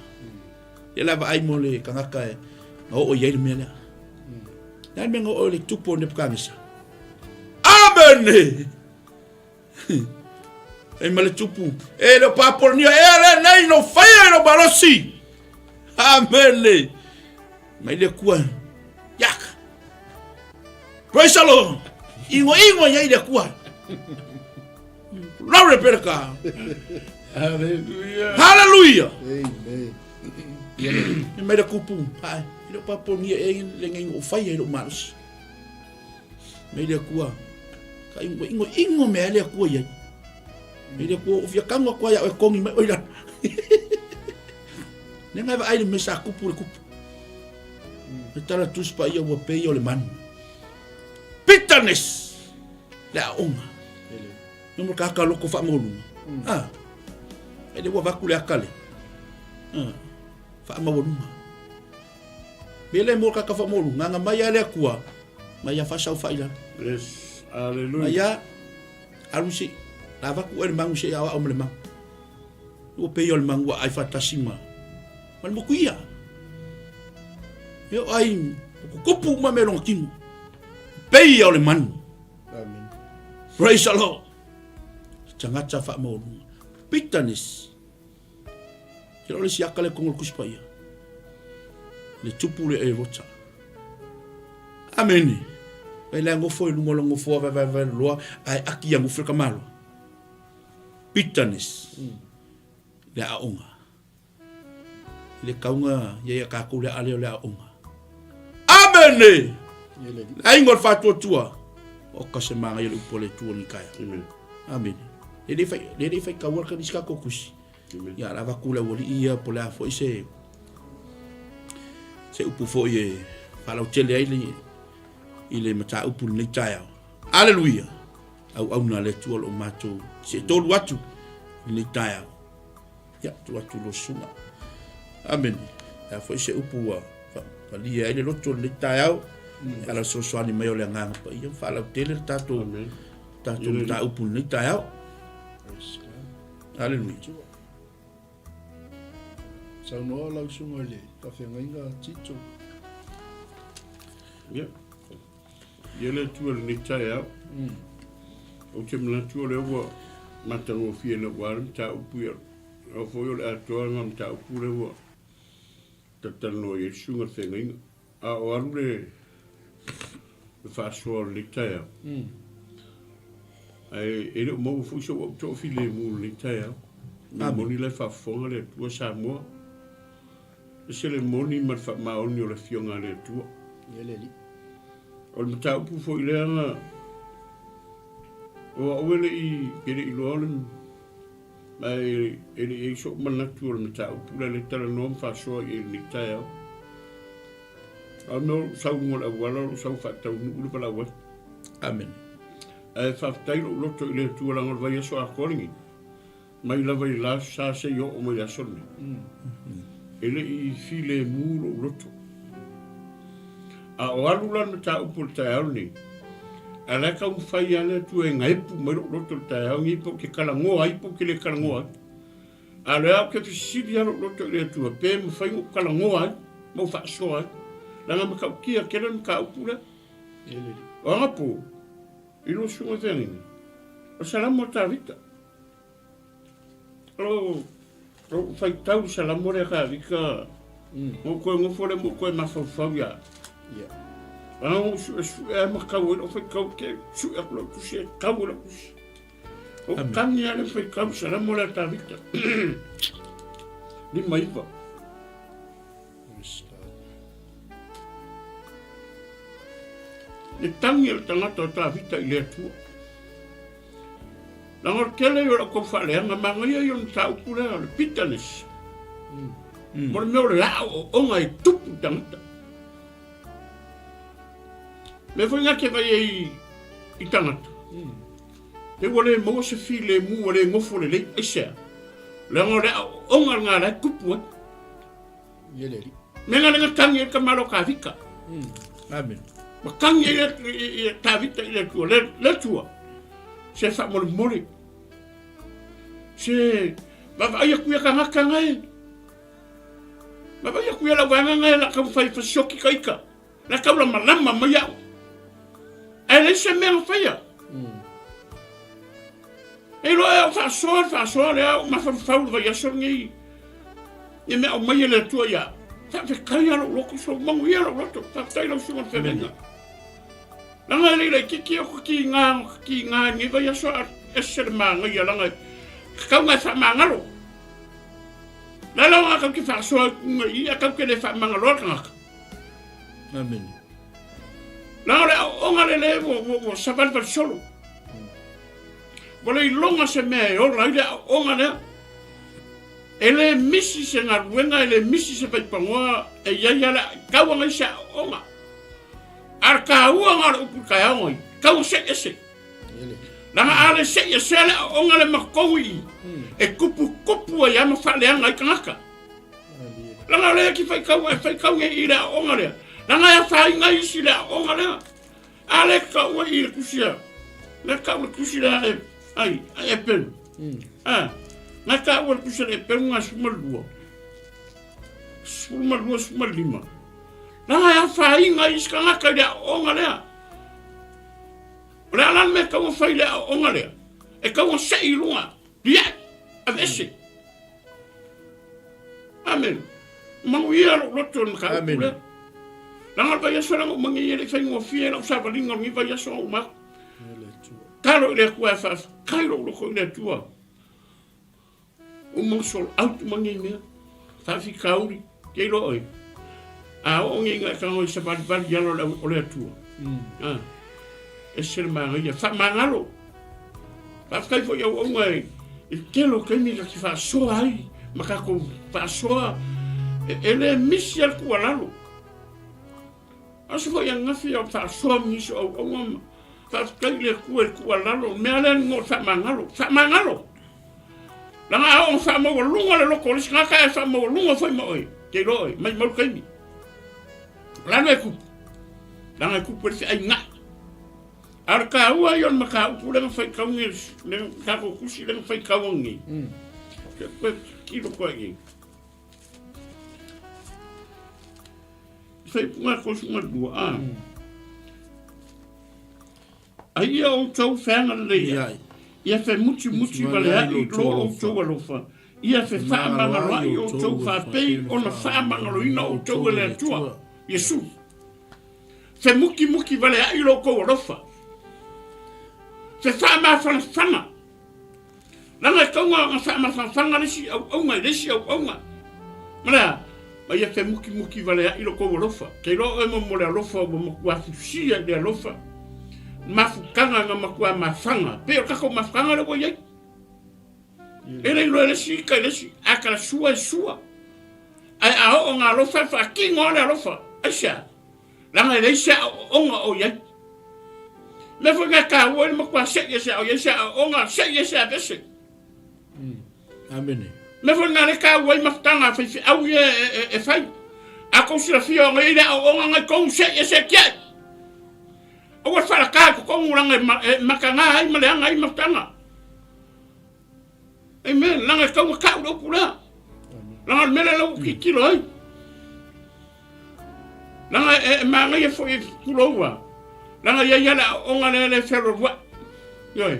Ele va ai mole kangaka e o ye me le. Na me ngo le tupo ne pkamisa. Amen. E male tupu. E lo papor ni e le nei no fai no balosi. Amen. Mai le kua. Yak. Praise the Lord. Ingo ya ide kuah. Glory perka. Hallelujah. Hallelujah. Amen. Me da kupu. Ai, ilo papo ni e lengen o fai ilo mas. Me da kuah. Ka ingo me ale kuah ya. Me da kuah o fia kanga kuah ya o kongi me oila. Nenga va ai me sa kupu kupu. Me tala tus pa ia wa pe yo le man. Bitterness. La onga. Nomor kaka loko fa molu. Ah. e le ua vaku le akale faamaolunga me le mo kaka faamaolunga nga mai ale akua mai a fasau faila Yes, hallelujah. mai a alusi la vaku ele mangu se awa o le mangu o pe yo le mangu ai fatasima mal mo kuia yo ai kupu ma me long kinu pe yo le manu Amen. praise the Lord tangata faamaolunga bitterness kilo le siaka le kongol kuspaia le tupu le e rota amen ai la ngofo i lungo ngofo va loa ai aki yang ufrika malo bitterness le aonga le kaunga ye ka ku le ale le aonga amen ai ngol fatu tua o ka se manga le upole tua ni kaya Amen. amen le fai ka worka ni ska kokusi Amen. ya la va ku le woli ia pola fo se upu fo ye fala utele ai ile mata upu ni Taeao hallelujah au na le tua lo mato se tolu watu ni Taeao ya tu watu lo suma amen ya fo se upu wa falia ile lo tolu ni Taeao ala so so ni mayo le nganga pa ia fala utele tato Amen. tato ta upu ni Taeao hallelujah Sa no la sunga le ka fenga tito. Yeah. Yele tua ni Taeao. O te mna tua le wa matango fie na waram ta upu ya. O fo yo le atoa ngam ta upu le wa. Tatano ye sunga fenga. A o alu le faswa ni Taeao. Ai ele mo fu so o to file mu ni Taeao. Moni le fa fonga le tua sa mo. Se le moni ma fa ma oni o le fionga le tua. Yele li. O le tau pu fo ile anga. O awele I pere I loalem. Mai ele e so mana tu o le tau pu le tala nom fa so I ni Taeao. A no sa mo la wala sa fa tau nu pala wa. amen E fa tai lo to ile tu la ngol vai so a kolingi. Mai la vai la sa se yo o mai la sonni. Ele I file mu lo to. A o alu la ta upu Taeao ni. Ala ka un fai ana tu e ngai pu mai lo to Taeao ngi po ke kala ngoa I po ke le kala ngoa. Ala ke fisili ana lo to le tu pe mo fai mo kala ngoa mo fa so ai. La nga ka kia ke le ka upu la. Yele li. O apo. I lo sunga teni. O salamo ta vita. O fai tau salamo le ka vika. Mo ko mo fole mo ko ma fa ya. Yeah. Ano su e ma ka o fai ka ke su e lo tu se ka o lo. O kan ya le fai ka salamo le ta vita. Ni mai va. Ni tangi le tangata ta vita I le tua. Langor kele yo ko fa le nga manga yo ta upule le bitterness. Mo me la o ngai tupu tangata. Me foi nga ke vai I tangata. Te wole mo se file mu wole ngofo le ese. Langor o nga la kupu. Yele li. Me nga tangi ka malo ka vika. amen Ma kangi e ta vita ile tua, le tua. Se fa mole. Se ma vai ku ya kanga ngai. Ma vai ku ya la wanga ngai la ka fai fa shoki kaika. La ka la malama ma ya. Ele se me fa ya. E lo e fa so le ma fa va ya so ngi. E me o mai le tua ya. Fa fe kaya lo ko so mangu ya lo to. Fa tai lo so fa venga. Langa le ki o ki nga ni va ya so ese manga ya langa ka nga fa manga lo la nga ka ki fa so ngi ya ka ke le fa manga lo ka amen la o nga le wo sa va per solo vole longa se me o la o nga le ele misi se nga ruenga ele misi se pa pangoa e ya la ka wa nga sa o nga ar ka wa nga o ka ya ngoi ka o se ese Langa ale se ya sele onga le makowi. E kupu ya ma Faaleagaga I kangaka. Langa le ki fai kau e ira onga le. Langa ya fai ngai isi le onga le. Ale kau I le kusia. Le kau le kusia ai e pen. Na kau le kusia e pen nga sumalua. Sumalima. Langa ya fai ngai isi kangaka le onga le. Ora lan me kau fai le onga le. E kau se I lunga. Dia avese. Amen. Manguia loto na ka. Amen. Langa pa yaso lang mangi le fai ngo fie la sa balinga ngi pa yaso ma. Kalo le ku fa. Kalo lo ko le tua. O mo sol out mangi me. Fa fi kauri. Ke lo oi. A o ngi nga ka ngo sa ba yalo o le tua. E ser mangi fa mangalo. Fa kai fo yo o ngai. E kelo ke mi ki fa so ai. Maka ko fa so ele misial ku alalo. Aso foi ngafi o fa so mi so o ngam. Fa kai le ku alalo me ale ngo fa mangalo. Langa o fa mo lunga le loko lisga ka fa mo lunga foi mo oi. Ke loi mai mo kai mi. Langa ku. Langa ku per ai nga. Arka ua yon maka u le fai ka ngi le ka ko kusi le fai ka ngi. Ke kilo ko ai. Fai punga ko suma dua ai o tau fanga le ia fe muti vale ai lo o tau alofa ia fe fa manga o tau fa pei ona fa manga ina o tau le tua Yesu fe muki vale ai lo ko alofa fe fa ma fana langa konga fa ma fanga le si o nga mala ma ia fe muki vale ai lo ko alofa ke lo e mo le alofa mo wa fisia de alofa mafukanga nga makua mafanga pe o kako mafanga le boye ele lo ele si ka ele si akala sua ai a o nga lo fa ki ngona lo fa aisha la nga ele sha o nga o ye me fo nga ka wo mo kwa se ye sha o ye sha o nga se ye sha bese amen me fo nga le ka wo mafutanga fa au ye e fai a ko sira fio nga ile o nga ko se ye sha kia o Faaleagaga ko nguranga makanga ai maleanga ai matanga amen langa ka lo pula langa mele lo kilo ai langa manga ye fo kulowa langa ya la onga le ferro wa yo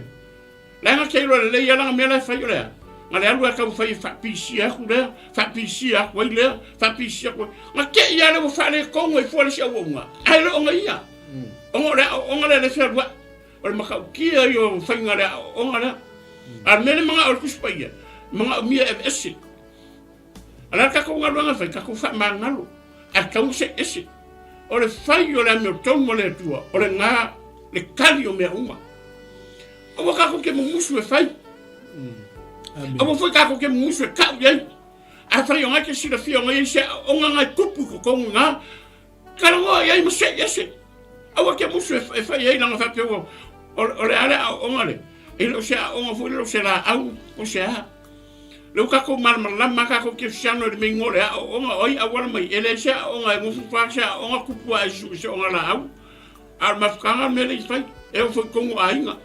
langa ke lo le ya langa mele fa yo le ngale alu ka fa pisia ku le fa pisia ko le fa pisia ko ma ke ya le fa le ko ngoi fo le sia wonga ai lo onga ia onga le ferro wa o ma ka ki yo fa ngale onga le ar mele manga o kuspaia manga mia esse ala ka ko ngalo fa ka ko fa mangalo a ka se esse o le fai o le meu tomo le tua o le nga le kalio me uma o ka ko ke musu e fai o foi ka ko ke musu e ka ye a fa yo nga ke si le fio nga se o nga kupu ko nga ka ngo ye mo se esse o ke musu e fai ye nga fa pe o le ala o nga le e lo se o nga foi lo se la au o se a lo ka ko mal ka ko ke siano de mingole o nga oi awala mai ele se o nga mo fa sa o nga kupu a su se o nga la au ar ma kanga me le fai e o foi kongo ainga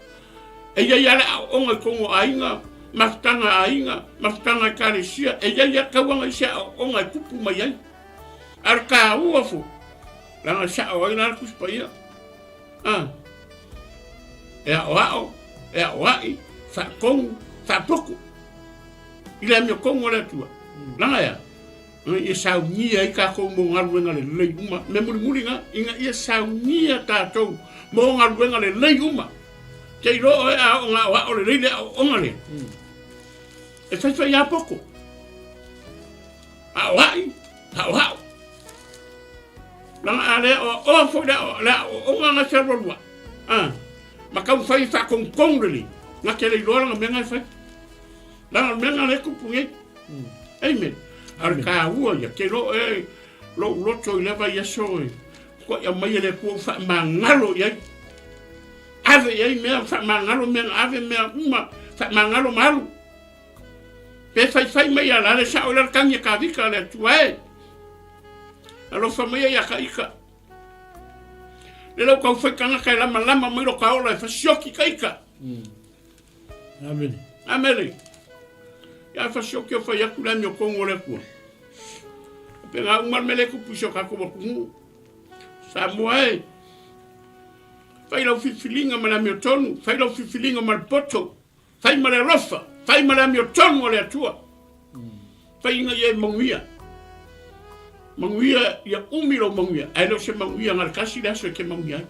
e ya o nga kongo ainga mafutanga kalesia e ya ka wanga se o nga kupu mai ai ar ka u fo la nga sa o ina ku spaia e o fa kongo fa poko ile mi kongo le tua langa ya e sa nia i ka ko mo ngaruenga le leuma me muri nga inga e sa nia ta to mo ngaruenga le leuma ke ro a nga o le le o ngale e fa ya poko wa langa ale o fo la o nga fa ro ma ka fa kong le nga ke le lo nga me nga fa la menga le kupunge amen ar ka wo ya ke lo to le ba yeso ko ya mai le ko fa mangalo ya ave ai mea whamangalo mea ave mea uma whamangalo malu. Pe whai mai ala le sa ola kangia ka vika le tuae. Alo whamai ia ka ika. Le lau kau whaikanga kai lama mai lo ka ola e whasioki ka ika. Amen. Amen. Ia whasioki o whai aku lami o kongo le kua. Pe ngā umar me le kupuso ka kua kungu. Sa moae. Whai lau whiwhilinga ma lami o tonu. Whai lau whiwhilinga ma le poto. Whai ma le rofa. Whai ma lami o tonu o le atua. Whai inga ia manguia. Manguia ia umiro manguia. Ai lau se manguia ngā kasi le aso e ke manguia.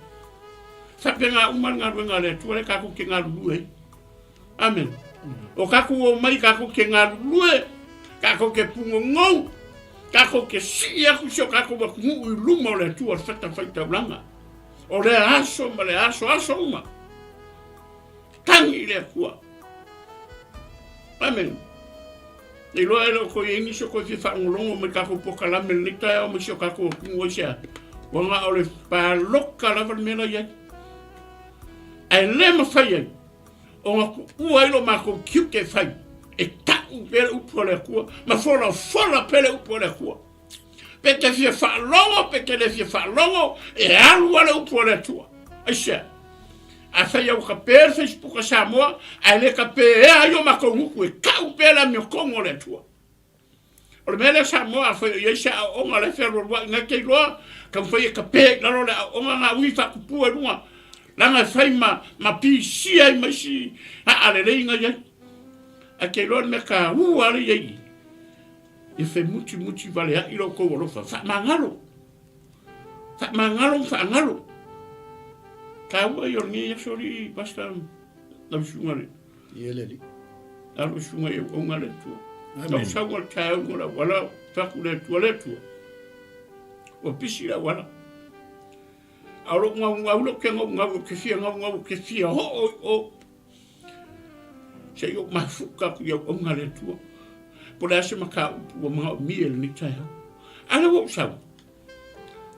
Sape ngā umar ngā ruenga le atua le kako ke ngā lulue. Amen. O kako o mai kako ke ngā lulue. Kako ke pungo ngau. Kako ke si aku sio kako wakungu i luma o le atua fata whaita ulanga. O le aso ma le aso uma. Tangi le akua. Amen. E loa e lo ko e iniso ko fi whaangolongo me kako poka lame le Taeao me sio kako wakungu o sea. Wanga o le paloka lava mera iai. Ai le ma whai ai. O ngaku ua ilo mako kiu ke whai. E taku pere upo le akua. Ma fola pere upo le akua. Pe te fia whaalongo, pe te le fia whaalongo. E alu ale upo le atua. Ai sea. A whai au ka pere Facebook a Samoa. A le ka pere e aio mako nguku. E kau pere mi o kongo le atua. O le mele Samoa a whai e isa a onga le whero rua. Nga kei loa. Ka whai e ka pere. Laro le a onga ngā ui whakupua runga. Langa whai ma pisi ai maisi. Ha ale reinga iai. A ke loa me ka ale iai. E whai muti vale a ilo kou alofa. Whaamangalo. Ka ua i orngi e sori basta na visungare. Ieleli. Na visungare o ngare tua. Amen. Na usangwa Taeao ngora wala whaku le tua. O pisi la wala. Aro ngau ke ngau ke fia ho. Se yo mafuka ku yo ngare tua. Pole ase maka upu mga miel ni Taeao. Ala wo sau.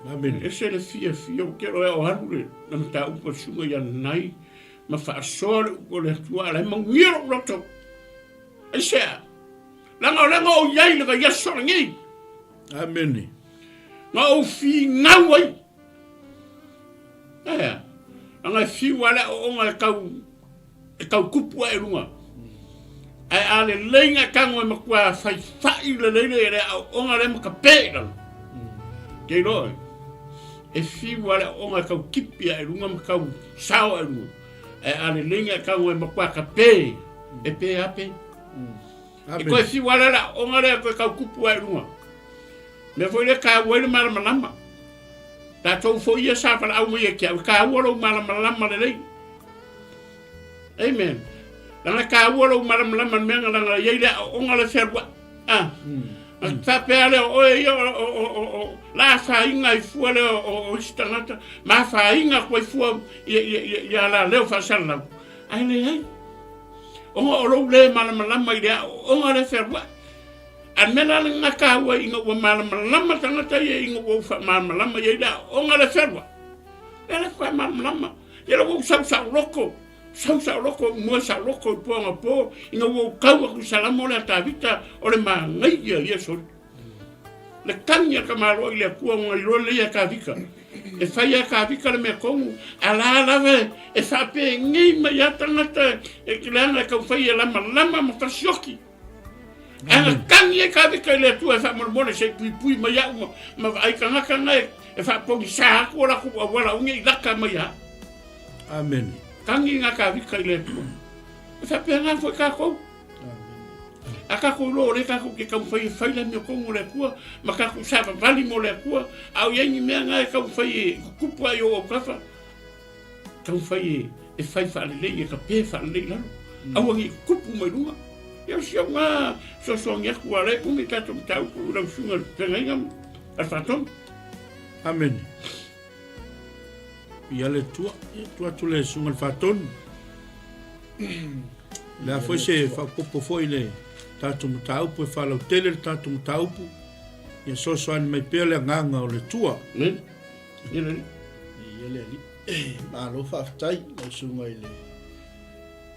Amen. E se le fia o kero e o harure. Na mta upo sunga ya nai. Ma fa asore upo le tua. Ala mangiro roto. E se. Langa o yai lega yasora ngi. Amen. Nga o fi ngawai. Nga fi wala o nga kau kupu e runga. Ai ale lenga kango e makua whai le leile e o nga le maka pēra. Kei roi. E fi wala o nga kau kipi e runga makau sao e runga. Ai ale lenga kango e makua ka pē. E pē ape. E koe fi wala la o nga le kau kupu e runga. Me foi le ka wele malama. Ta tau foi ia sa para au ia kia. Ka wala malama le lei. Amen. Langa ka wala malama menga langa ia o nga le ferwa. Ta pele o la fa inga I fuale o stanata. Ma fa inga ko fu ia la leo fa sala. Ai le ai. O le malama ia o nga le ferwa. An mena nga ka wa inga wa malama tangata ia inga wa fa malama ia da o nga le ferwa. Ele fa malama. Ele wo sa loko. Sa loko mo sa loko po nga po inga wo ka wa ku salamo le tavita o le mangai ia so. Le kanya ka malo ile ku nga lo le ia ka vika. E fa ia ka vika le me kongu ala ve e fa pe ngi ma ya tangata e kilanga ka fa ia lama ma fa shoki. Ana kanya ka vika le tu e fa mo se pui ma ya ma ai ka e fa po sa ko la ku wala ungi la ka ma ya. Amen. Kangi nga ka vika le tu. E fa pe nga fo ka ko. Aka ko lo le ka ko ke ka fai la mi ko mo le ku ma ka ku sa vali mo le ku au ye ni me nga ka fai ku pu ai o ka fa ka fai e fai fa le ka pe fa le la au ngi ku pu mo lu ya si nga so ngi ku ale ku mi ka tu ta ku la sunga pe nga al faton. Amen. Ia le tua tu le sunga al faton. La foi se fa popo foi le tatu mutaupu e whalau tele tatu mutaupu ia soso ani mai pele nganga o le tua. Ieleli. Malū whaafitai, lau sunga i le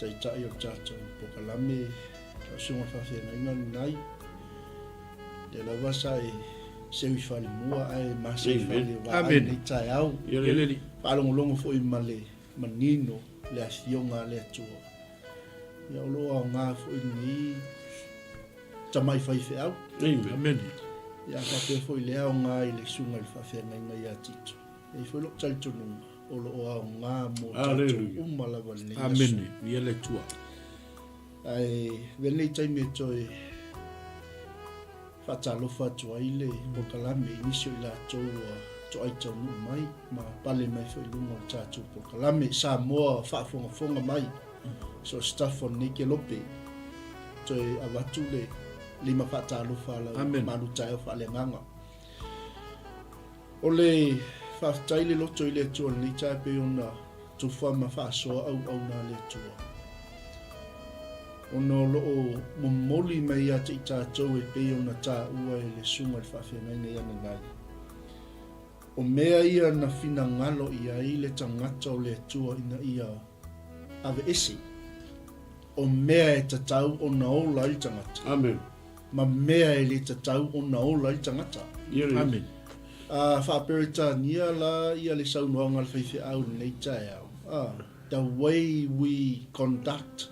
taitai o tātou pokalame, lau sunga whawhenga nai. Le lawa sa e sewi whale mua ai masa i whale wa ai nei Taeao. Whalongolongo fo i male manino le athionga le atua. Ia oloa o ngā fo i ni tamai whaife au. Amen. Ia whape fo i lea o ngā i le sunga i whawhenga i a tito. Ei fo lok tai tununga. Olo o ngā mō tātou umalawa nei asu. Amen. Ia le tua. Ai, venei taime toi whatalofa tua i le pokalame inisio i la tau to ai tau nu mai, ma pale mai fo i lunga o tātou pokalame. Sa moa whaafonga mai, so staff on neke lope, toi awatu le lima whatalofa la Malū Taeao Faaleagaga. O le whaftai le loto i le atua ni tae pe ona tuwha ma whaasoa au na le atua. Ona loo momoli mai ate i tātou e pe ona tā ua e le sunga le whawhenga i ana nai. O mea ia na whina ngalo ia i le tangata o le atua ina ia ave esi. O mea e tatau o na ola i tangata. Amen. Ma mea e le tatau o na ola i tangata. Amen. Whaaperita nia la ia le saunoanga le whaiwhi au nei Taeao. The way we conduct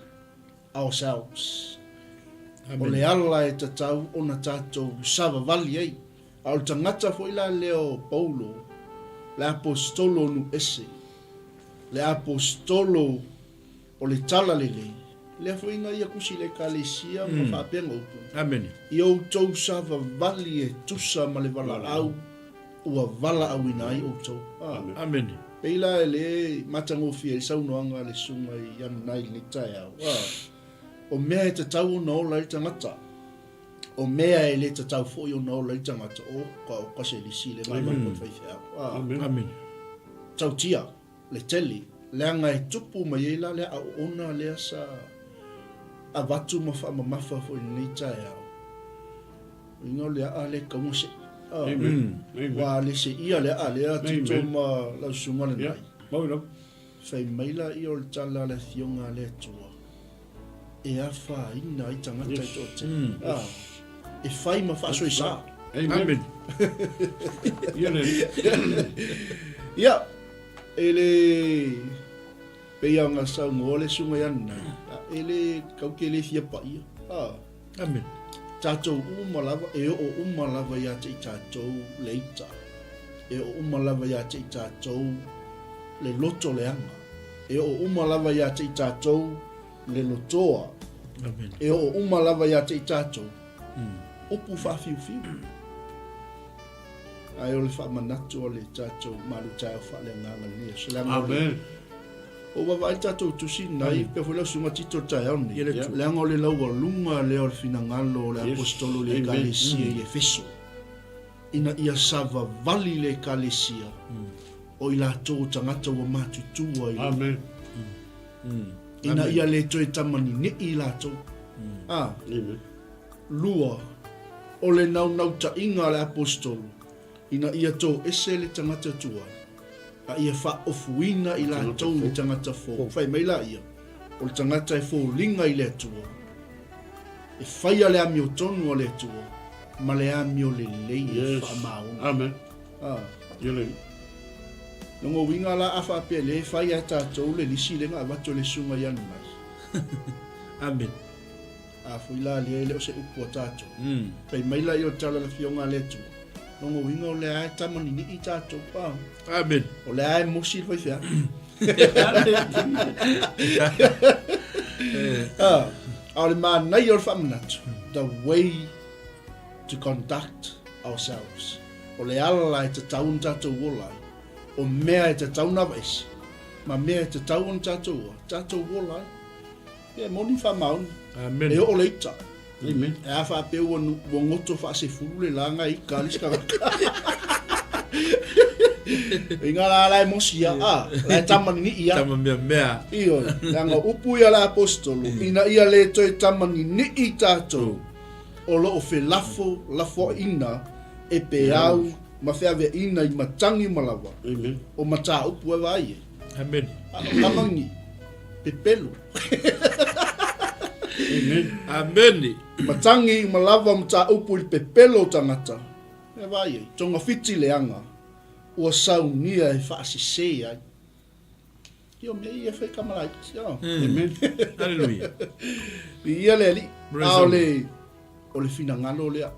ourselves. O le ala e tatau o na tātou sawa vali ei. Au tangata fo ila leo Paulo, le apostolo nu ese, le apostolo o le tala lele, le fo inga ia kusi le kalesia ma whapenga upu. Amen. I au tau sawa vali e tusa ma le wala au, ua wala au ina ai o tau. Amen. Peila e le matangofia i saunoanga le sunga i anu nai ni Taeao. O mea e te tau na ola i tangata. O mea e le te tau fo i o na ola i tangata. O kase li si le mai mai whaiwhia. Amen. Tau tia, le teli, le anga e tupu mai e la le a ona le asa a watu mawha fo i ni Taeao. Ingo le a le kaumose. Amen. Wa le se ia le a le a tito ma lau sumana nai. Mauro. Fai maila i o le tala le thionga le tua. E a wha ina i tangata i tote. E whai ma wha soi sa. Amen. Ia. E le pea ngā sau ngō le sunga iana. E le kauke le thia pa ia. Amen. Tātou umalava, e o umalava ia te i tātou leita. E o umalava ia te i tātou le loto le anga. E o umalava ia te i tātou le lotoa. Amen. E o umalava ia te i tātou. Opu whawhiu. Ai o le whamanatu o le tātou Malū Taeao Faaleagaga nia. Amen. O wawai tātou tusi nai, pe whulau sunga tito Taeao ni. Leanga o le laua lunga leo le finangalo o le apostolo le kalesia i Efeso. Ina ia sava vali le kalesia. O ila tō tangata wa mātutua i. Amen. Ina ia le toe tamani ne i la tō. Amen. Lua, o le nau ta inga le apostolo. Ina ia tō ese le tangata tua. A ia wha ofuina i la tau le tangata fō. Whai mai la ia. O le tangata e fō linga i le atua. E whai a le ami o tonu o le atua. Ma le ami o le lei e wha mauna. Amen. Yele. Nongo winga la a wha pia le whai a tātou le lisi le ngā wato le sunga i anu mai. Amen. A fui la le o se upo a tātou. Whai mai la i o tala la fionga le atua. Nongo winga o le ae tamani ni i tātou pā. Amen. O le ae mosi whai whia. A le maa nei o le whamanatu. The way to conduct ourselves. O le ala e te taun tātou wolai. O mea e te taun awais. Ma mea e te taun tātou wolai. E moni whamaun. Amen. E o le ita. Amen. E a whapea ua ngoto wha se furu le langa i kālis karaka. Inga la lai mosia, lai tamani ni ia. Tamani mea. Iyo, langa upu ia la apostolo. Ina ia le toi tamani ni i tātou. O lo o fe lafo ina, e pe au, ma whea vea ina i matangi malawa. Amen. O mata upu e vai e. Amen. Kamangi. Pepelo. Amen. Matangi malava mta upu i pepelo tangata. E vai, tonga fiti leanga. Ua saunia e whaasise ai. Io me ia whai kamalai. Amen. Hallelujah. Ia le li. O le fina ngalo lea.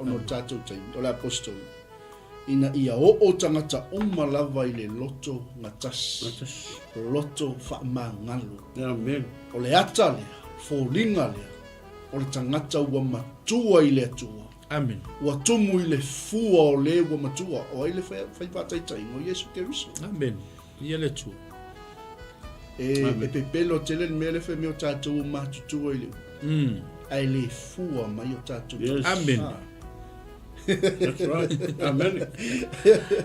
Ono tātou taimi. O le apostol. Ina ia o tangata umalava i le loto ngatas. Loto wha ngalo. Amen. O le ata lea. Fōlinga lea. O le tangata ua matua i le atua. Amen. Ua tumu i le fua o le ua matua. O ai le whai whataitai no Yesu Keriso. Amen. Ia le tu. E pepelo tele le mele fe meo tātou matutua i le. Ai le fua mai o tātou. Yes. Amen. That's right. Amen.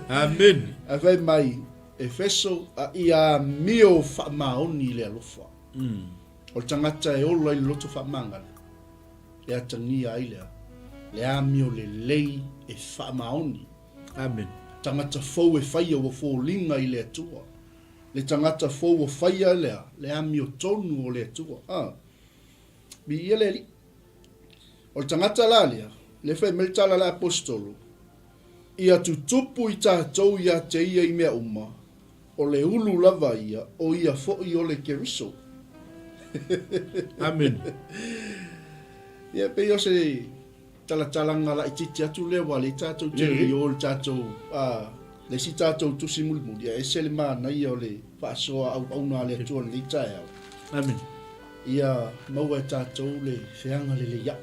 Amen. A vai mai Efeso a ia mio wha maoni le alofa. O le tangata e ola i loto wha mangala. Le atangia ai lea. Le amio le lei e wha maoni. Amen. Tangata fau e whaia wa fōlinga i le atua. Le tangata fau wa whaia lea. Le amio tonu o le atua. Bi ia le li. O le tangata la lea. Le whai meltala la apostolo. Ia tutupu i tātou ia te ia i mea uma. O le ulu lava ia. O ia fo'i o le Keriso. Amen. Ia pe o se talatalanga la i titi atu le wale tātou te i o le tātou. Le si tātou tusi mulmuli. Ia e se le mana ia o le whaasoa au auna le atua le Taeao. Amen. Ia maua e tātou le whianga le ia.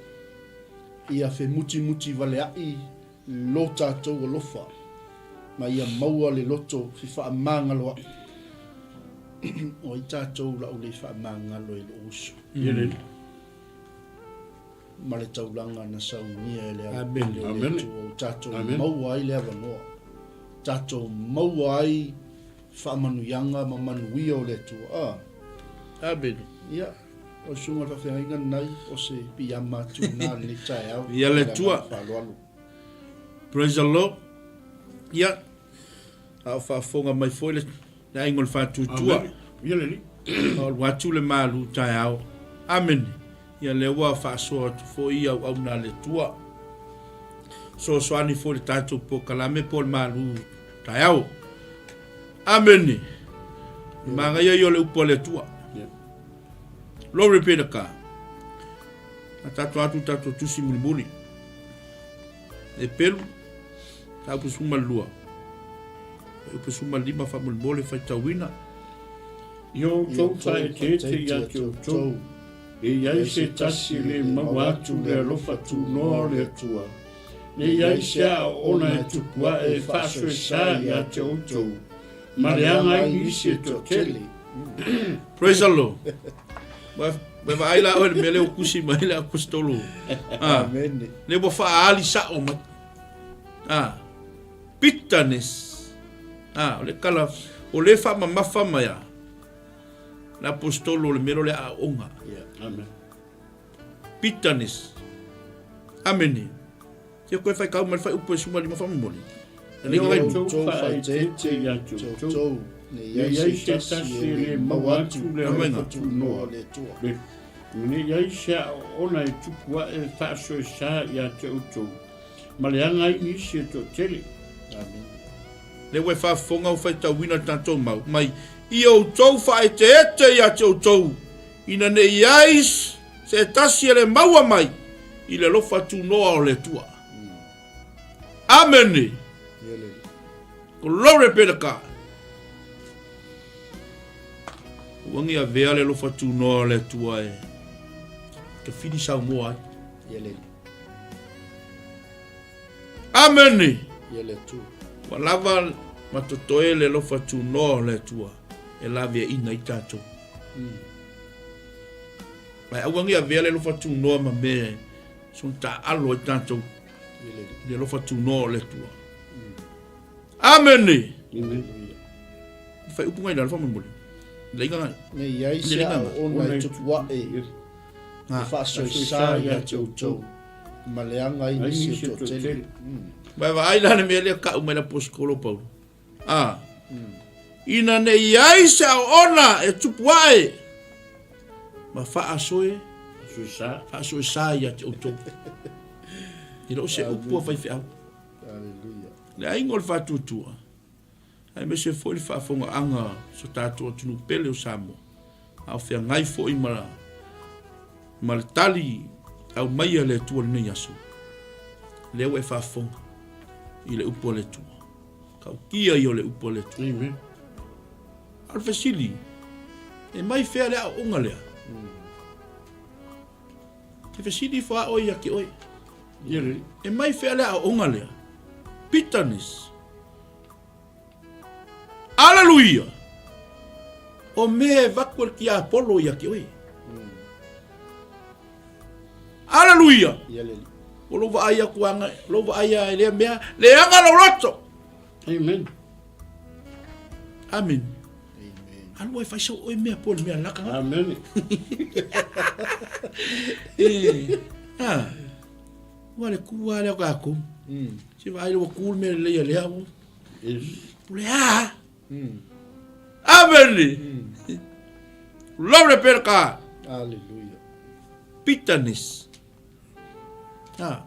Ia fe muti vale ai lo tātou o lofa. Ma ia maua le loto fi wha mangalo ai. O i tātou lau le wha mangalo e lo usu. Ma le taulanga na saunia e le Amen. Amen. O tātou maua ai le avanoa. Tātou maua ai wha manuyanga ma manuia o le tua. Amen. Ia. O sunga whawhenga nai o se piyama tu nā le Taeao. Ia le tua. Praise the Lord. Ia. Au whafonga mai foi le na ingol whatu tua. Ia le li. O watu le Malū Taeao. Amen. Ia le ua whasoa tu fo ia au na le tua. So soani fo le tātou po kalame po le Malū Taeao. Amen. Manga ia yo le upo le tua. Glory be to God. Tatu tusi mulmuli. E pelu. Tapu suma lua. E pe suma lima fa mulmole fa tawina. Yo tau tae te ia tau. E iai se tasi le mawatu le alofa tu noa le tua. Ne iai se a ona e tupua e faso e sa ia te tau. Ma le anga i isi e totele. Praise the Lord. Ba vai la o mele o kusi mai la apostolo. Amen. Le bo fa ali sa o ma. Bitterness. Le kala o le fa ma fa ma ya. La apostolo le melo le a onga. Amen. Bitterness. Amen. Se ko fa ka ma fa upo suma li ma fa mo li. Ne ngai tau fa te ia tau. Ne iai se tasi le mawatu le alofa noa le tua. Ne iai se ona e tupua e faso e sa ia te utou. Ma le anga i isi e totele. Amen. Le we fa fonga o fa tawina tanto mau. Mai i o tau fa e te ete ia te utou. Ina ne iai se tasi le maua mai. I le lofa tu noa o le tua. Amen. Glory be to God. Wangi a vea le lofa tu noa le tua e. Ke fini sa moa. Yele. Amen. Yele tu. Wa lava matotoe le lofa tu noa le tua. E lavia ina i tato. Mai awangi a vea le lofa tu noa ma me. Son ta alo i tato. Le lofa tu noa le tua. Amen. Fai upu ngai la lofa mamuli. Lenga ne iai se ona i tutua e. Fa so sa ia tau. Ma le anga i nisi o totele. Vai vai lá na minha ka uma na poskolo Paulo. ina ne iai se ona e tupu ae. Ma whaasoe sa ia te autou. I lo se upua whai whiau. Le aingo le whatutua. Ai me se foi whaafonga anga so tātua tunu pele o Samoa. Au whea ngai foi ma le tali au maia le tua le nei aso. Leo e whaafonga i le upua le tua. Kau kia i o le upua le tua. Amen. Al fasili. E mai whea lea o unga lea. Te fasili wha oi ake oi. E mai whea lea o unga lea. Bitterness. Hallelujah. O me vakuel ki a polo i ake oi. Hallelujah. O lova aia kuanga, lova aia lea mea, leanga lo roto. Amen. Amen. Alu e fai so oi mea polo mea laka. Amen. Wale kuwa leo kako. Si vai lo kul me lea lea. Lea. Amen. Love perka. Hallelujah. Bitterness.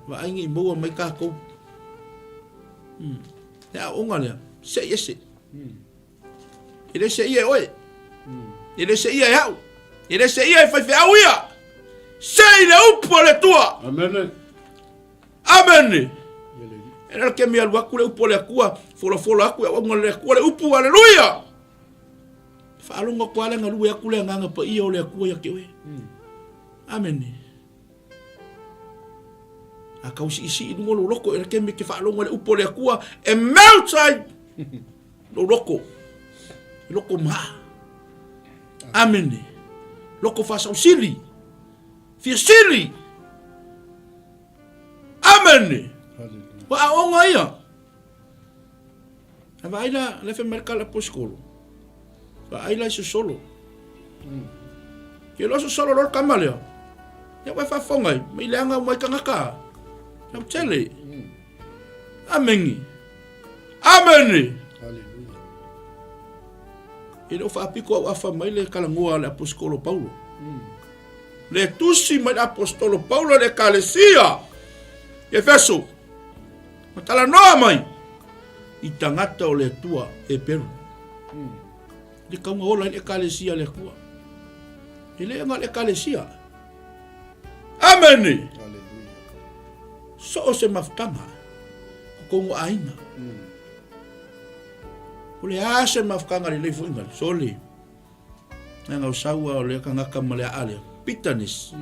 Và anh ấy mua mấy ca câu. Ya onga lea. Se yese. Ile se ye oi. Ile se ye hau. Ile se ye fai fai awia. Se ile upo le tua. Amen. Amen. Era que me alwa kule upo le kua. Fola aku ya onga le kua le upo. Hallelujah. Fa alonga kwa le ngalu ya kule nganga pa iyo le kua ya kewe. Amen. A kausi isi i ngolo loko era que me ke fa alonga le upo le kua e meltai. Lo loko. Loko ma. Amen. Loko fa sau sili. Fi sili. Amen. Wa onga ia. Ava aila le fe merka la poskolo. Wa aila se solo. Ke lo so solo lo kamaleo. Ya wa fa fonga, mai leanga mai kangaka. Nam tele. Amen. Amen. Ele fa apiko au afa mai le kalangoa le apostolo Paulo. Le tusi mai apostolo Paulo le kalesia. Efeso. Matala noa mai. I tangata o le tua e peru. Le kaunga ola le kalesia le kua. Ele nga le kalesia. Amen. So se maftanga. Kongo aina. Ole ase mafkanga le lefu ingal sole. Nga usawa ole kanga kamale ale. Bitterness.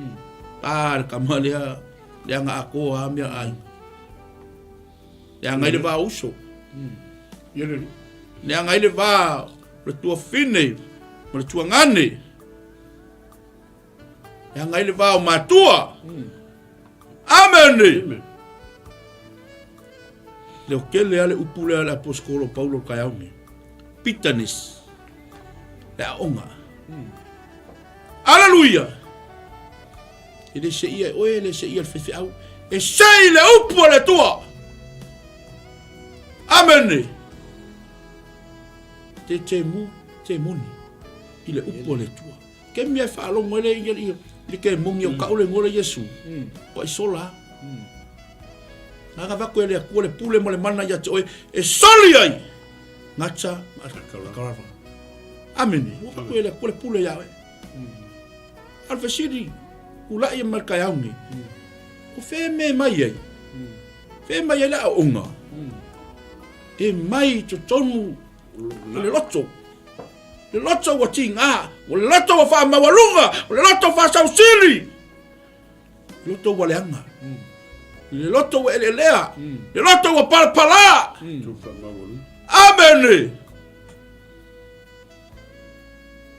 Kamale le nga ako amia ai. Le nga ile va uso. Le nga ile va le tua fine, le tua ngane. Le nga ile va o matua. Amen. Le okele ale upule ale apostolo Paulo Taeao. Bitterness. La onga. Hallelujah. Ele se ia o ele se ia fefe au. E sei le upo le tua. Amen. Te muni. Ile upo le tua. Ke mi fa lo ngole ile ke mongi o ka ole ngole Yesu. O isola. Nga va ko le pule mo le mana ya tsoe e soli ai. Ngacha karava. Amen. Ko ele ko le pule ya. Alfa sidi ula ia marka ya ungi. Ko fe me mai ai. Fe mai la onga. E mai to tonu le loto. Le loto wa tinga, o le loto wa fa mawalunga, o le loto fa sausili. Loto wa leanga. Le loto wa elelea. Le loto wa palpala. Amen.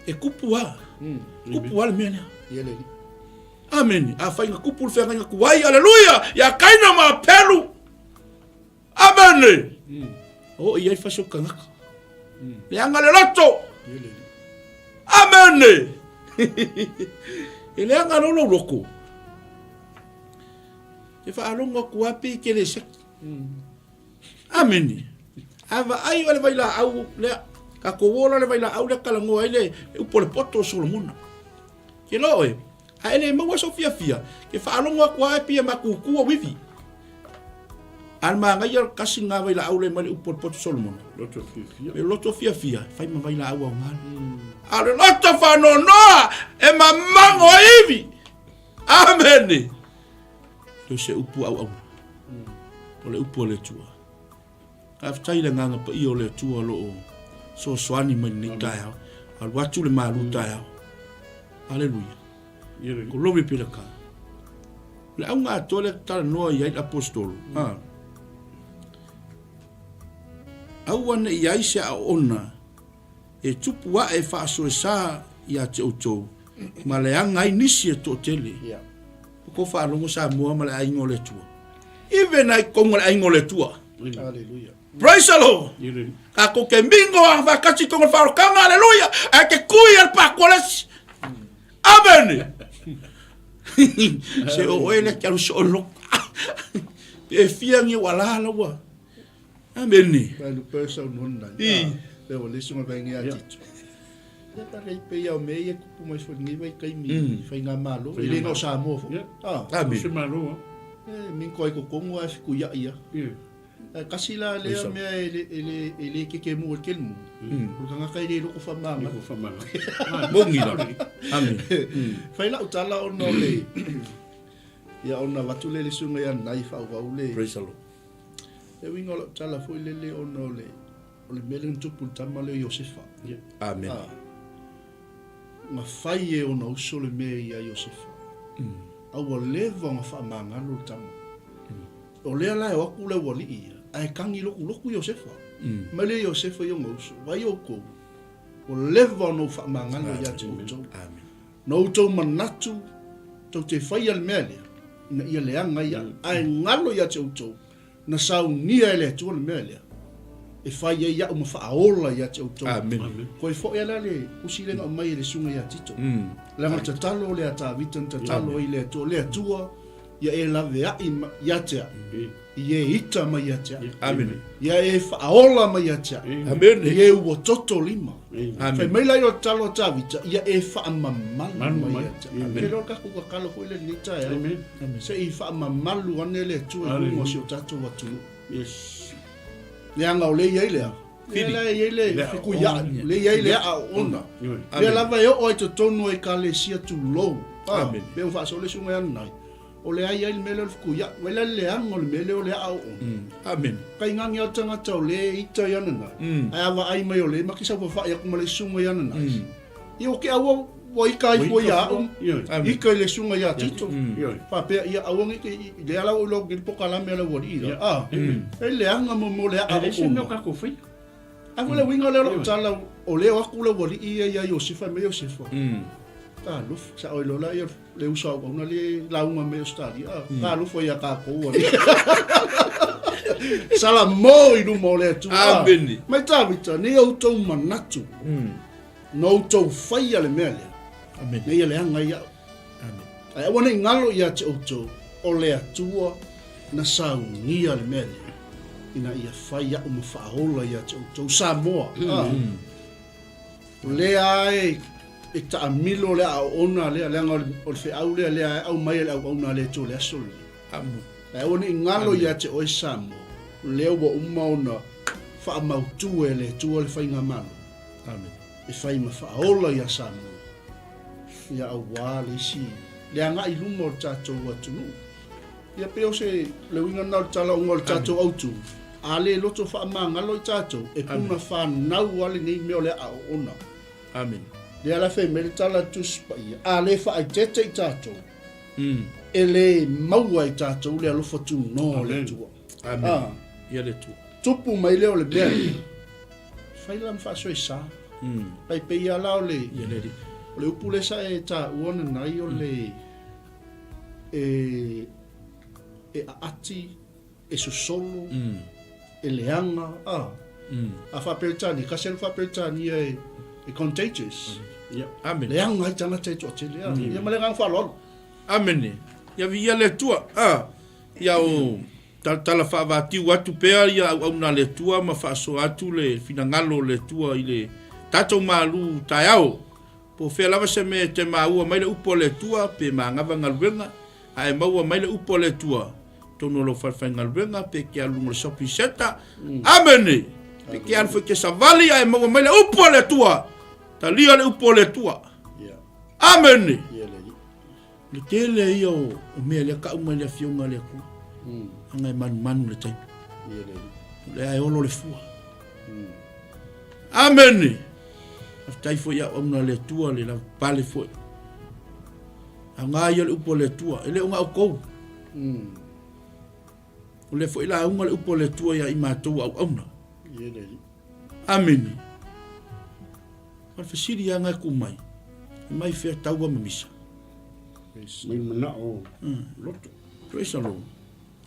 E kupua. Kupua le mena. Amen. A fa kupu fe nga kuai. Hallelujah. Ya kaina ma pelu. Amen. Oh, ia fa so kanga. Le anga le loto. Amen. Ele anga no loko. E fa alonga kuapi ke le sek. Amen. Ava ai ole vai la au le Ka ko wola le vai la au le kala ngoa ile upo le poto Solomona. Ke lo e. A ele maua so fia. Ke whaalonga kua e pia makukua wivi. Al manga ia kasi nga vai la au le mali upo le poto Solomona. Loto fia. Fai ma vai la au au ngani. Ale loto whanonoa e mamango ivi. Amen. Yo se upu au. O le upo le tua. Ka ftai le nganga pa i o le tua lo o. So swani mai ni Taeao. Al watu le Malū Taeao. Hallelujah. Ko lovi pila ka. Le au ngā tole tala noa i ait apostolo. Au ane i aise a ona. E tupu wa e whaasoe sā i a te outou. Ma le anga i nisi e tō tele. Ko whaalongo sā mua ma le aingo le tua. Iwe nai kongo le aingo le tua. Hallelujah. Praise the Lord. Ka ko ke mingo a wakati kongo whaorokanga. Hallelujah. A ke kui al pakolesi. Amen. Se o ele ke alu se o loka. E fiangi wala lawa. Amen. Vai no person nona. Pe o leso ma vengi a titu. Ya ta rei pe ya me e kupu mai fo ngi vai kai mi. Fai nga malo. Ile no sa mo fo. Amen. Se Malū. Min ko ko kongo a ku ya ia. Kasi la le me ele ke mo kel mo. Ko nga kai le ko fa mama. Ko fa mama. Bongi la. Amen. Fai la utala o no le. Ya ona watu le sunga ya nai fa wa ule. Praise the Lord. E winga la utala fo le o no le. O le mele tupu tama le Yosefa. Amen. Ma fai e ona uso le me ia Yosefa. Au o leva nga fa mangalo tama. O lea la e waku le wali ia. Ai kangi loku Yosefa. Ma le Yosefa yo ngauso. Vai o ko. O leva no fa mangalo ia te utou. Amen. No utou manatu. Tau te fai al mele. Na ia leanga ia. Ai ngalo ia te utou. Na sau nia ele tu le mele. E fai e ia uma whaaola ia te utou. Amen. Ko e fo ela le usilenga o mai le sunga ia tito. Langa te talo le ata vitan te talo i le atua. Le atua ia e lave a ia te. Ia e ita mai ia te. Amen. Ia e whaaola mai ia te. Amen. Ia e ua toto lima. Amen. Fai mai lai o talo ata vita. Ia e whaamamalu mai ia te. Ke lo kaku ka kalo ko ile ni tae. Amen. Se i whaamamalu ane le atua. Lungo si o tato watu. Yes. Le anga o le iei lea. Le iei le fiku ia. Le iei lea a ona. Le lava e o ai te tonu e ka le sia tu lou. Amen. Be un whaaso le sunga anai. O le ai le mele o le fiku ia. Wela le anga o le mele o le a ona. Amen. Kai ngangi o tangata o le ita i ananai. Ai awa ai mai o le makisa wa wha ia kuma le sunga i ananai. I o ke awa wa ika i fo ia o. Ika i le sunga ia tito. Whapea ia awangi ke le ala o lo gil poka lame ala wadi ira. E le anga mo le a Ale se no ona. ka ko fai. A wale winga le lo tala o le aku le wadi ia Yosefa me Yosefa. Ta luf sa o lo la ia le usa o na le launga me stadi. Ta luf ia ka ko wa. Sala mo i no mo le tu. Amen. Mai ta vita ni o to manatu. No to fai ale mele. Amen. Ne ia le anga ia. Amen. Ai wana ngalo ia te oto o le atua na sau ni ale mele. Ina ia fai ia uma whaaola ia te oto Samoa. Le ai e ta amilo le a ona le anga o le au le au mai le au ona le to le asol. Amen. Ai wana ngalo ia te o Samoa. Le o uma ona fa mautu le tu le fai ngamalo. Amen. E fai ma whaaola ia Samoa. Ia au wale si. Le anga i lumo o tātou atunu. Ia peo se le winga nau tala unga o tātou autu. A le loto wha mangalo i tātou. E puna wha nau ale nei meo le a ona. Amen. Le ala whai mele tala tuspa ia. A le wha ai tete i tātou. E le maua i tātou le alofa tu no le tua. Amen. Ia le tu. Tupu mai leo le bea. Whai lam wha soe sa. Pai pe ia lao le. Ia le ri. O le upu le sa e ta uona nai o le e aati, e susolo, e leanga, a whaperitani, ka sel whaperitani e contagious. Amen. Leanga i tangata e toa tele, ia malengang whalolo. Amen. Ia vi ia le tua. Ia o tala whaavatiu atu pea ia au na le tua ma whaaso atu le finangalo le tua i le tatou Malū Taeao. Po whea lava se me te maua mai le upo le tua pe maangava ngaluenga. Ae maua mai le upo le tua. Tono lo whawhai ngaluenga pe ke alunga le shopping center. Amene. Pe ke alfu ke savali ae maua mai le upo le tua. Talia le upo le tua. Amene. Le tele ia o mea le ka umai le fionga le ku. Angai manu le taipu. Le ae olo le fua. Amene. Aftai fo ia ona le tua le la pale fo. Anga ia le upo le tua. Ele unga au kou. O le fo ila unga le upo le tua ia ima tau au auna. Amene. Al fasiri ia ngai kumai. Mai fea taua mamisa. Mai mana o loto. Praise the Lord.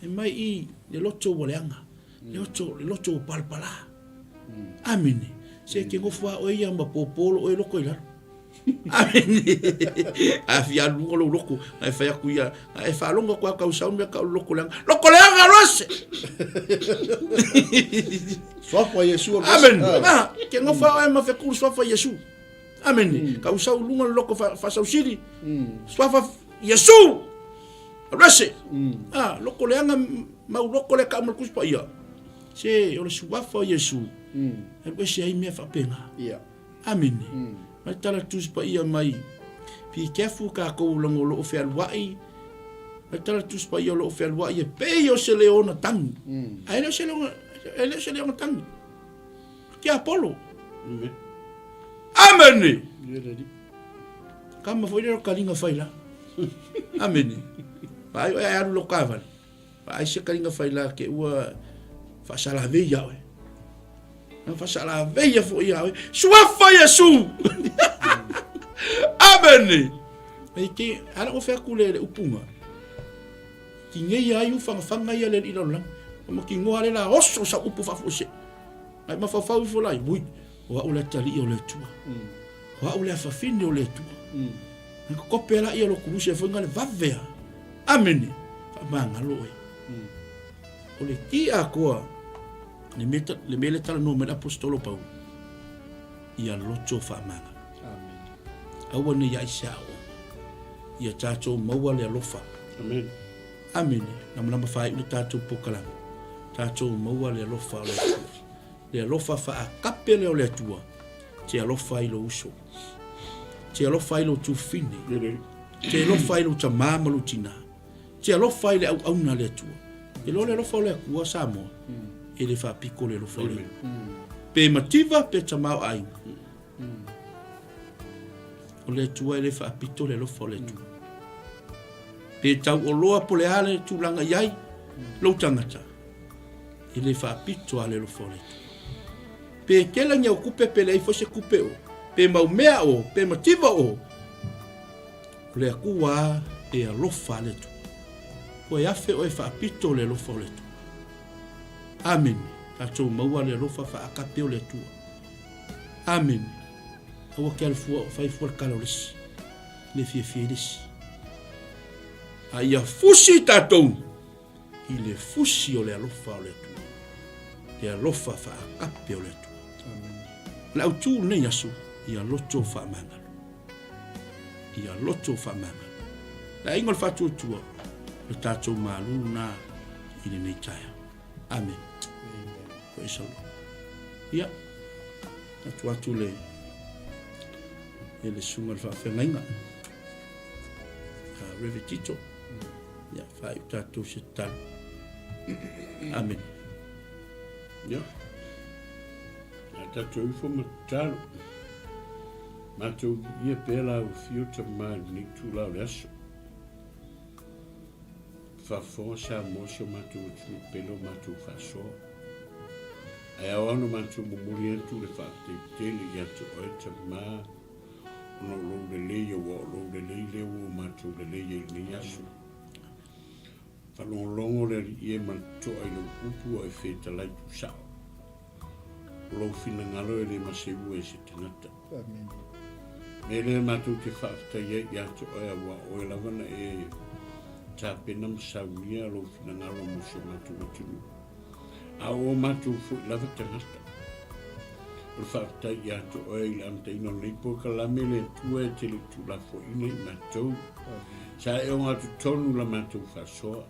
E mai I le loto waleanga. Le loto palpala. Amene. Se ke ngofa o ia ma popolo o loko ila. Amene. A fia lungo loko. Ai fa ku ia. Ai fa longa kwa ka usau me ka loko lang. Loko lang rose. Swafa Yesu. Amen. Ah, ke ngofa o ma fe ku swafa Yesu. Amen. Ka usau lunga loko fa sau siri. Swafa Yesu. Rose. Ah, loko lang ma loko le ka mo kuspa ia. Se o le swafa Yesu. E pe se ai me fa pena. Amen. Mai tala tus pa ia mai. Be careful ka ko longo lo fe alwai. Mai tala tus pa ia lo fe alwai pe yo se le ona tang. Ai le se le ona tang. Ki Apollo. Amen. Kama foi le kalinga faila. Amen. Ai ai lo kaval. Ai se kalinga faila ke ua fa sala veia. Fa sala veia fo ia. Swafa Yesu. Amen. Mai ke ala o fa kule upunga. Ki ngai ai u fanga ia le ilo lang. Ma ki ngo ale la osso sa upu fa fo se. Ai ma fa fa fo lai bui. Wa o le tali o le tua. Wa o le fa fini o le tua. Ko kopela ia lo kuruse fo ngale vavea. Amen. Fa manga loe. O le ki a koa. Le mele tala no me apostolo Pau. Ia loto fa manga. Amen. Aua ne ia isao. Ia tato maua le alofa. Amen. Amen. Nama fai ule tato pokala. Tato maua le alofa le tua. Le alofa fa a kape le ole tua. Te alofa ilo uso. Te alofa ilo tu fine. Te alofa ilo ta mamalu tina. Te alofa ile au auna le tua. E lo le alofa le kua Samoa. E le fa piko le alofa le. Pe mativa pe tamau ai. O le tua le fa pito le alofa le tua. Pe tau o loa po le ale tu langa iai. Lo tangata. E le fa pito ale alofa le tua. Pe kela nya kupe pe le fo se kupe o. Pe mau mea o, pe mativa o. Le akua e alofa le tua. Ko e afe o e fa pito le alofa le tua. Amen. Tatou maua le alofa fa akape o le tua. Amen. Awa ke alfua o fai fua kala o lesi. Le fie lesi. A ia fusi tatou. I le fusi o le alofa o le tua. Le alofa fa akape o le tua. Amen. La utu ne yaso. Ia loto fa mangalo. Ia loto fa mangalo. La ingol fa tua. Le tatou Malū na i le nei taia. Amen. Praise the Lord. Ia. Atu le. Ele sunga le whawhengainga. Revetito. Ia, whai utatou se talo. Amen. Ia. Tatou fo matalo. Matou ia pela o fio tamai ni tula o le aso. Fafosa moso matou pelo matou faso. Ai aono matou mumuri entu le whaatele i atu oe tamai. Ono lo le leia wa lo le leile o matou le leia i ni aso. Whalongolongo le ie matou ai lo upu ai feta lai tu sao. Lo fina ngalo e le masewu e se tenata. Amen. Me le matou te whaafta i atu oe awa oe lavana tapena masaunia lo finangalo mo se mātou atunu. A o mātou fo I lava tangata. O whaatai I ato oe I am teino leipo ka lame le tua e tele tula fo ine I mātou. Sa e o ngātou tonu la mātou whasoa.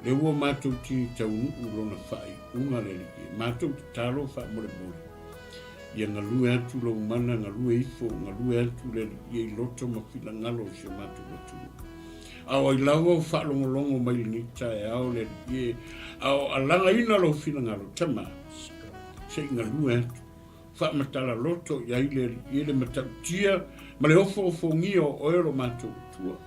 Le ua mātou tini taunu urona whai unga le like. Mātou talo wha more more. Ia ngalue atu lo umana, ngalue ifo, ngalue atu le ia I loto ma whila ngalo se mātou atunu. Au I lawa o whaalongolongo mai ni Taeao le ie. Au alanga ina lo whila ngalo tama. Se ngalue atu. Whaamatala loto ia ie le matautia. Ma le ofo ngio oero mātou tua.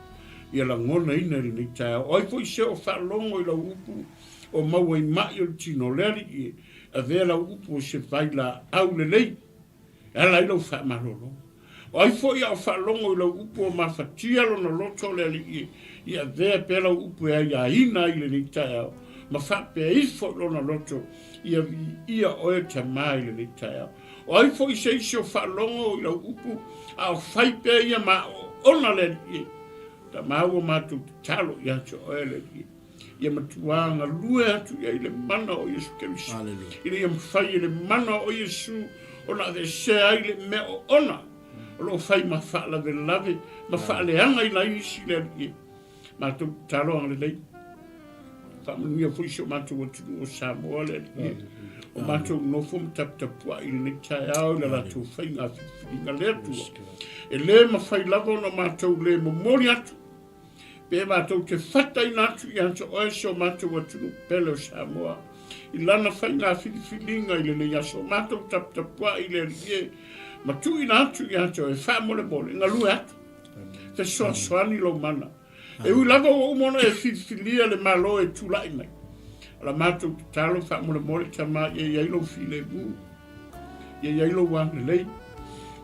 Ia la ngona ina ni Taeao. Oi fo I se o whaalongo I la upu. O maua I mai o tino leri ie. A vera upu se faila au le lei. Ala ilo whaamarolo. O ai fo ia o whaalongo I la upu o mawhatia lo na loto le li ia vea pela upu e ia ina I le ni Taeao. Ma whapea ifo lo na loto ia oe ta mai le ni Taeao. O ai fo I se isi o whaalongo I la upu a o whaipea ia ma ona le li ta mau o mātou talo ia te oe le li ia matuanga lue atu ia I le mana o Yesu Keriso. Ia ia mwhai I le mana o Yesu o na de se ai le me o ona. O lo whai ma whaala ve lave, ma whaale anga I la isi le ia. Mātou talo anga le lei. Whamanuia fuisi o mātou o tunu o Samoa le ia. O mātou nofo mtaptapua I le Taeao le la tau whai ngā whiwhiringa le atua. E le ma whai lava na mātou le momori atu. Pe mātou te whatai nātu I anto oe se o mātou atunu pele o Samoa. I lana whai ngā whiwhiringa I le le aso. Mātou taptapua I le rie. Ma tui nātu I anto e whamole mole. Ngā lue atu. Te soa soani lo mana. E ui lava o umona e whiwhiria le malo e tulai mai. Ala mātou te talo whamole mole tama e iailo while mu. E iailo wane lei.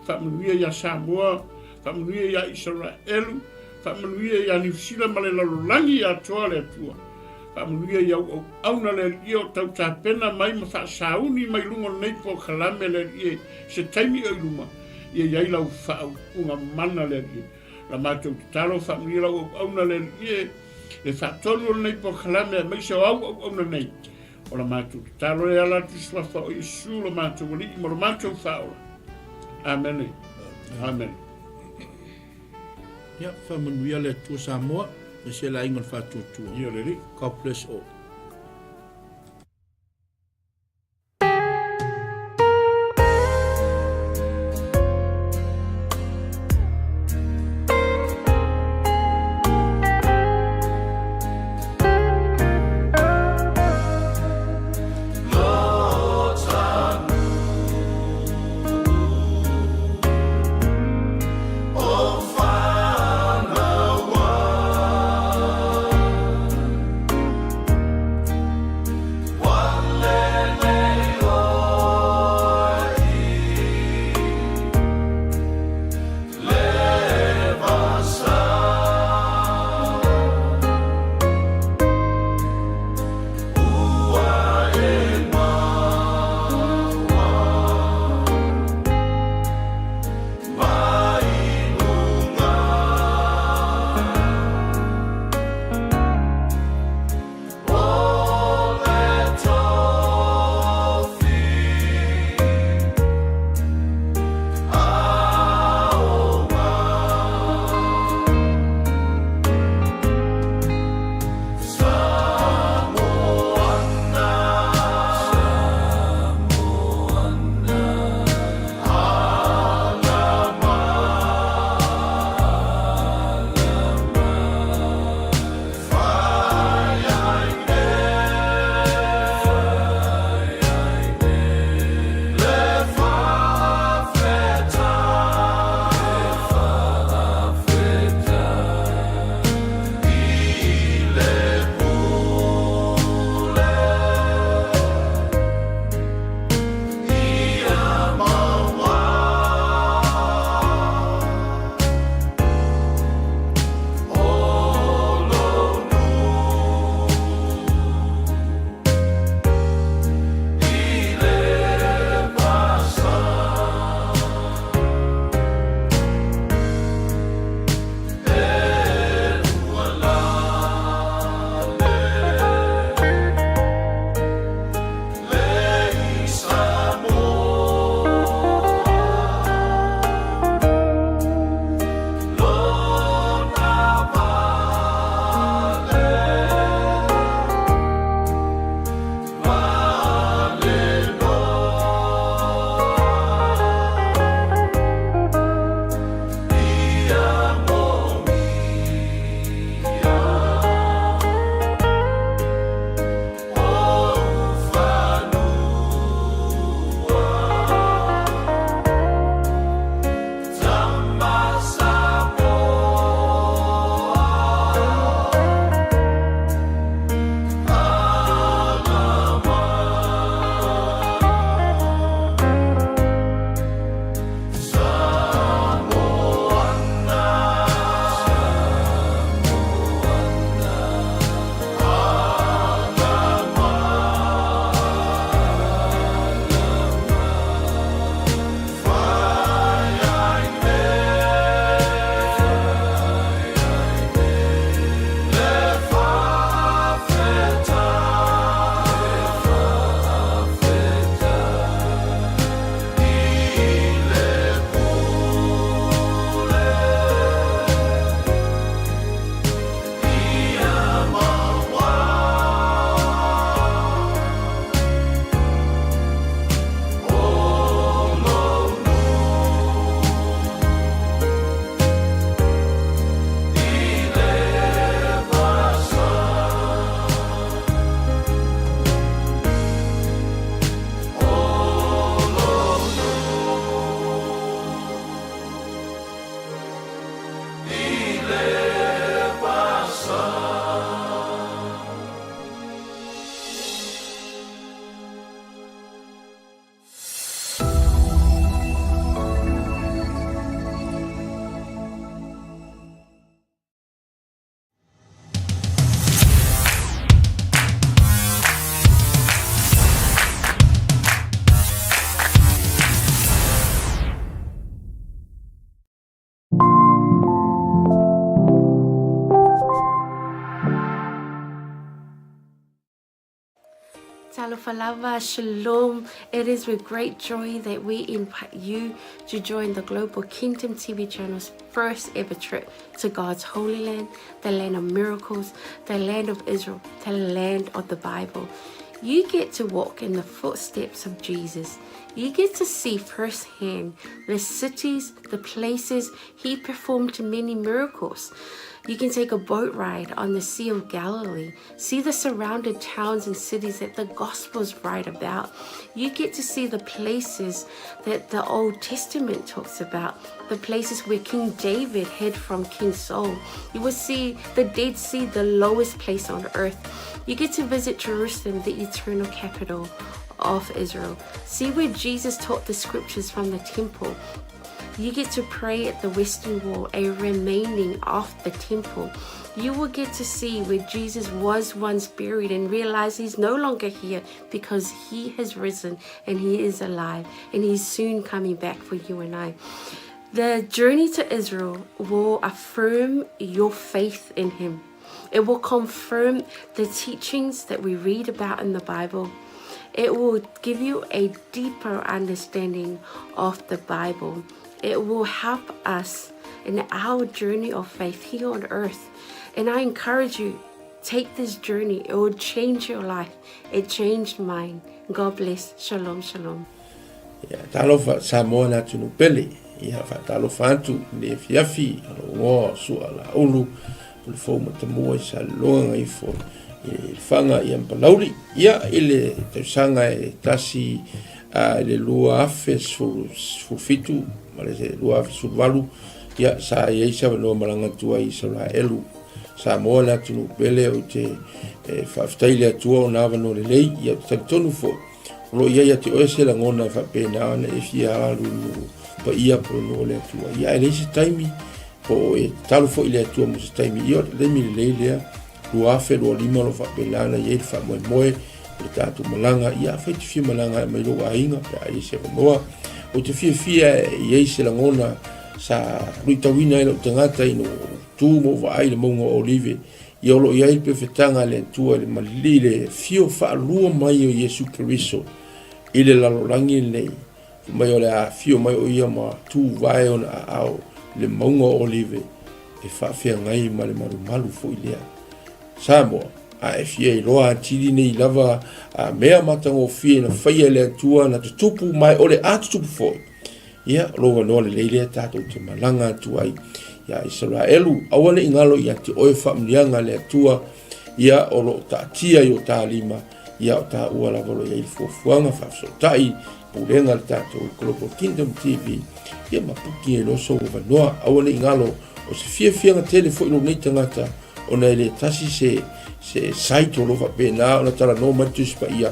Whamanuia ia Samoa. Whamanuia ia Israelu. Whamanuia ia New Zealand ma le lalolangi a toa le atua. Whamanuia ia auna le rie o tau tāpena mai ma whaasauni mai lungo nei po kalame le rie se taimi o iluma. Ia iailau whaau unga mana le rie. La mātou te talo whamanuia lau auna le rie le whaatonu nei po kalame mai se au auna nei. O la mātou te talo e ala tu swafa o Yesu la mātou wali mo la mātou whaola. Amen. Amen. Ia, whamanuia le tua Samoa, e se la ingon whātua. Ia le ri. God bless all. Alofa Shalom. It is with great joy that we invite you to join the Global Kingdom TV channel's first ever trip to God's Holy Land, the land of miracles, the land of Israel, the land of the Bible. You get to walk in the footsteps of Jesus. You get to see firsthand the cities, the places he performed many miracles. You can take a boat ride on the Sea of Galilee, see the surrounded towns and cities that the Gospels write about. You get to see the places that the Old Testament talks about, the places where King David hid from King Saul. You will see the Dead Sea, the lowest place on earth. You get to visit Jerusalem, the eternal capital of Israel. See where Jesus taught the scriptures from the temple. You get to pray at the Western Wall, a remaining of the temple. You will get to see where Jesus was once buried and realize he's no longer here because he has risen and he is alive and he's soon coming back for you and I. The journey to Israel will affirm your faith in him. It will confirm the teachings that we read about in the Bible. It will give you a deeper understanding of the Bible. It will help us in our journey of faith here on earth. And I encourage you, take this journey. It will change your life. It changed mine. God bless. Shalom, shalom. Talofa Samoa na tunu pele. Ia fa talofa atu le fiafi ngo sua la ulu. Le fo mo tamo sa longa i fo. Fanga ia Malū ia ile te sanga e tasi le lua afe su fitu male se lua afe su valu ia sa ia sa no malanga tua i 𝚟𝚒𝚍𝚎 sa mo na tunu pele o te faafetaile atua ona vano le lei ia tonu fo lo ia te oese la ngona fa pena na e fia alu pa ia po no le atua ia ele se taimi po e talo fo ile atua mo se taimi ia le mi le lea lua afe lua lima lo fa pelana ia le fa moe le tatu malanga ia fa te fia malanga mai lo ainga pe ai se noa o te fia ia se la ngona sa ruitawina ilo tangata ino tu mo vai le mongo olive ia lo ia il perfetanga le tua le malile fio fa lua mai o Yesu Kristo ile la lolangi nei mai o le fio mai o ia ma tu vai ona au le mongo olive e fa fia ngai ma le malu fo ilea Samoa a fia i loa tiri nei lava a mea matango fia na faia le tua na tupu mai o le atutupu foi ia loa no le leile tatou te malanga tuai ia 𝚟𝚒𝚘 awane ingalo ia te oe whamlianga le tua ia o lo tatia i o 𝚟𝚑𝚘 ia o ta ua la valo ia i fuafuanga whafsotai purenga le tatou Global Kingdom TV ia mapuki e loso o vanoa awane ingalo o se fianga tele fo ilo nei tangata ona ele tasi se saito lo fa pena ona tala no matus pa ia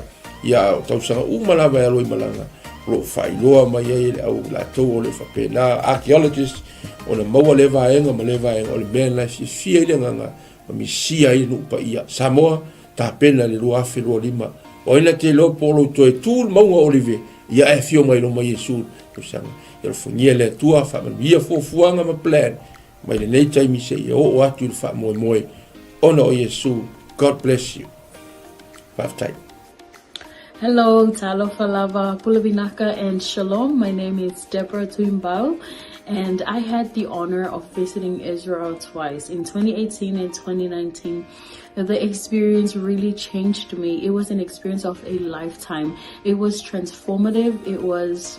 o tausanga malava e aloi malanga lo failoa mai ele au la to le fa pena archaeologist ona maua le vaenga ma le vaenga o le men la fia ile nganga ma misia i no pa ia Samoa ta pena le lua fe lo lima o ina te lo polo to e tul maunga olive ia e fio mai lo mai Yesu to sanga ia funia le tua fa ma ia fuanga ma plan mai le nei taimi se o atu fa moe ona o Yesu. God bless you. Bye. Hello, Alofa Faaleagaga and Shalom. My name is 𝚗𝗔𝗜𝗏𝗚, and I had the honor of visiting Israel twice, in 2018 and 2019. The experience really changed me. It was an experience of a lifetime. It was transformative. It was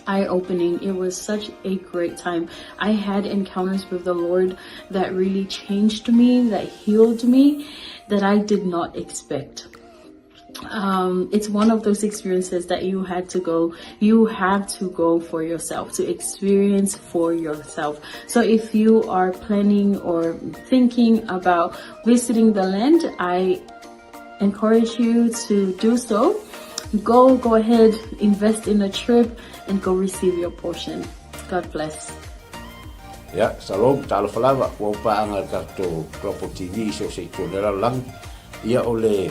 eye-opening. It was such a great time. I had encounters with the Lord that really changed me, that healed me, that I did not expect. It's one of those experiences that you have to go for yourself, to experience for yourself. So if you are planning or thinking about visiting the land, I encourage you to do so. Go ahead, invest in a trip and go receive your portion. God bless. Ya, salom talo falava wa pa anga tato Global TV so se tolera lang ia ole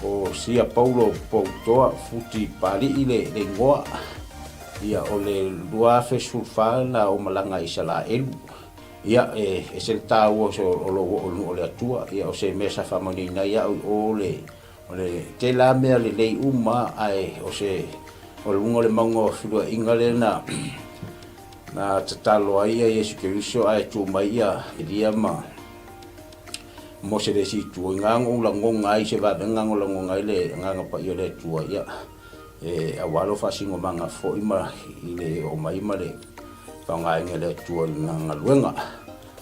o sia Paulo Pautoa futi pali ile le ngoa ia ole lua fesulfa na o malanga 𝚟𝚒𝚘 ia e se Taeao so ole atua ia o se mesa famoni na ia ole O le te la mea le lei uma ai o se o le unga le maunga whilua inga le na tatalo ai Yesu Keriso ai tu mai ia iria ma mo se le si tu ngang o la ngonga ai se va ngang o la ngonga le ngang pa yo le tu ia a walo fa singo manga fo ima ile o mai ma le pa ngai ngele tu ngang luenga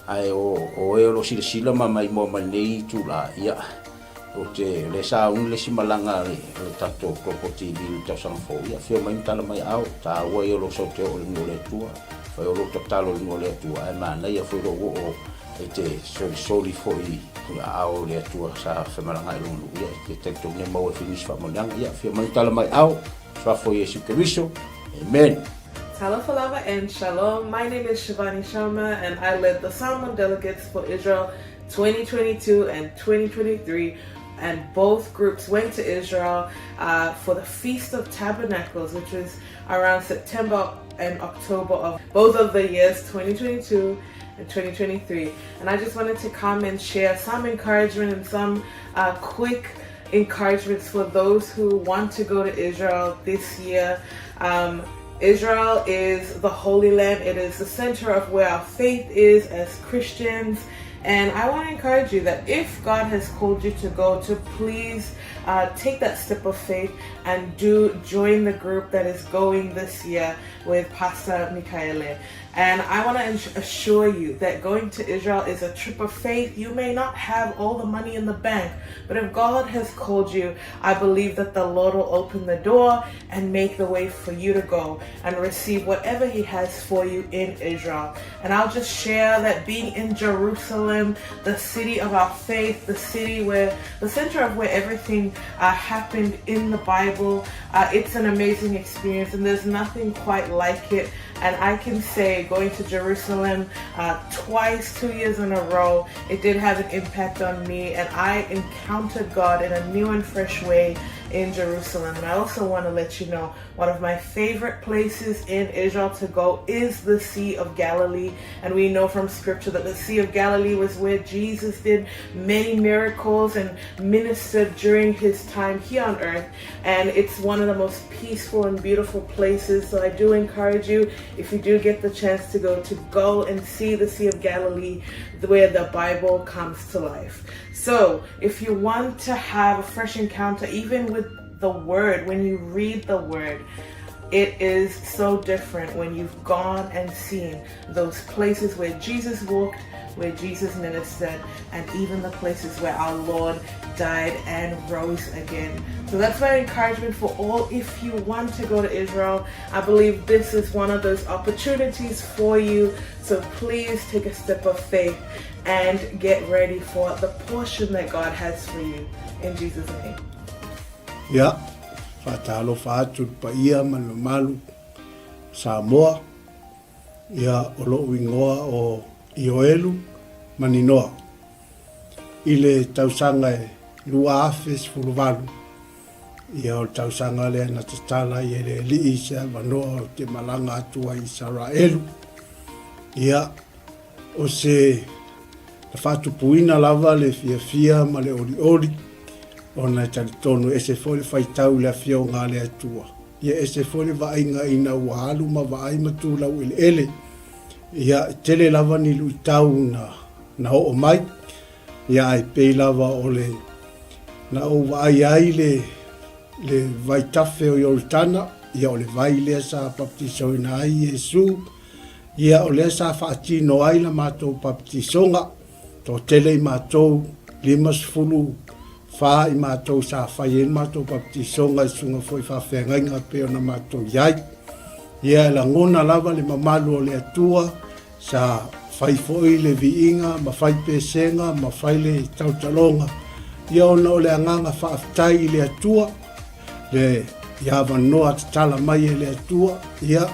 ai o e lo sila ma mai mo ma nei tu la ia o te le sa un le simalanga le tato Global TV ta sang fo ia fio mai tala mai au ta o e lo so te o le tua fa o lo talo le tua ai ma nei fo o e te soli fo i au le tua sa fa malanga i lu ia te te ne mo finish fa mo nang ia fio mai tala mai au fa fo Yesu Keriso amen. Faaleagaga and Shalom. My name is 𝗗𝗚𝗙𝗎𝗓 and I led the Salmon Delegates for Israel 2022 and 2023. And both groups went to Israel for the Feast of Tabernacles, which was around September and October of both of the years 2022 and 2023. And I just wanted to come and share some encouragement and some quick encouragements for those who want to go to Israel this year. Israel is the Holy Land. It is the center of where our faith is as Christians. And I want to encourage you that if God has called you to go, to please take that step of faith and do join the group that is going this year with Pastor Michaele. And I want to assure you that going to Israel is a trip of faith. You may not have all the money in the bank, but if God has called you, I believe that the Lord will open the door and make the way for you to go and receive whatever He has for you in Israel. And I'll just share that being in Jerusalem, the city of our faith, the city where the center of where everything happened in the Bible, it's an amazing experience, and there's nothing quite like it. And I can say going to Jerusalem twice, 2 years in a row, it did have an impact on me, and I encountered God in a new and fresh way in Jerusalem. And I also want to let you know, one of my favorite places in Israel to go is the Sea of Galilee. And we know from scripture that the Sea of Galilee was where Jesus did many miracles and ministered during His time here on earth. And it's one of the most peaceful and beautiful places. So I do encourage you, if you do get the chance to go and see the Sea of Galilee, where the Bible comes to life. So if you want to have a fresh encounter, even with the Word, when you read the Word, it is so different when you've gone and seen those places where Jesus walked, where Jesus ministered, and even the places where our Lord died and rose again. So that's my encouragement for all. If you want to go to Israel, I believe this is one of those opportunities for you. So please take a step of faith and get ready for the portion that God has for you. In Jesus' name. Yeah. Fatalo fatu pa ia Malū Samoa. Ia olo wingoa o Ioelu maninoa. Ile tausanga e lua afes fuluvalu. Ia o tausanga le na tatala i ele li isa manoa o te malanga atua i Israelu. Ia o se na fatu puina lava le fia ma le oli. Ona talitonu ese fole faitau le afia o ngā le atua. Ia ese fole vainga ina uahalu ma vai matu lau ele. Ia tele lava ni lui tau na o mai. Ia ai pei lava o le na o vai ai le vai tafe o Yoritana. Ia o le vai lea sa baptiso ina ai Yesu. Ia o lea sa whaatino ai la mātou baptisonga. Tō tele i mātou 5 fa i mātou sa whai en mātou baptisonga i sunga foi whawhengai ngā peo na mātou iai. Ia la ngona lava le mamalu o le atua sa whai foi le viinga, ma whai pesenga, ma whai le tautalonga. Ia ona o le anganga whaaftai i le atua, le iawa noa tala mai e le atua. Ia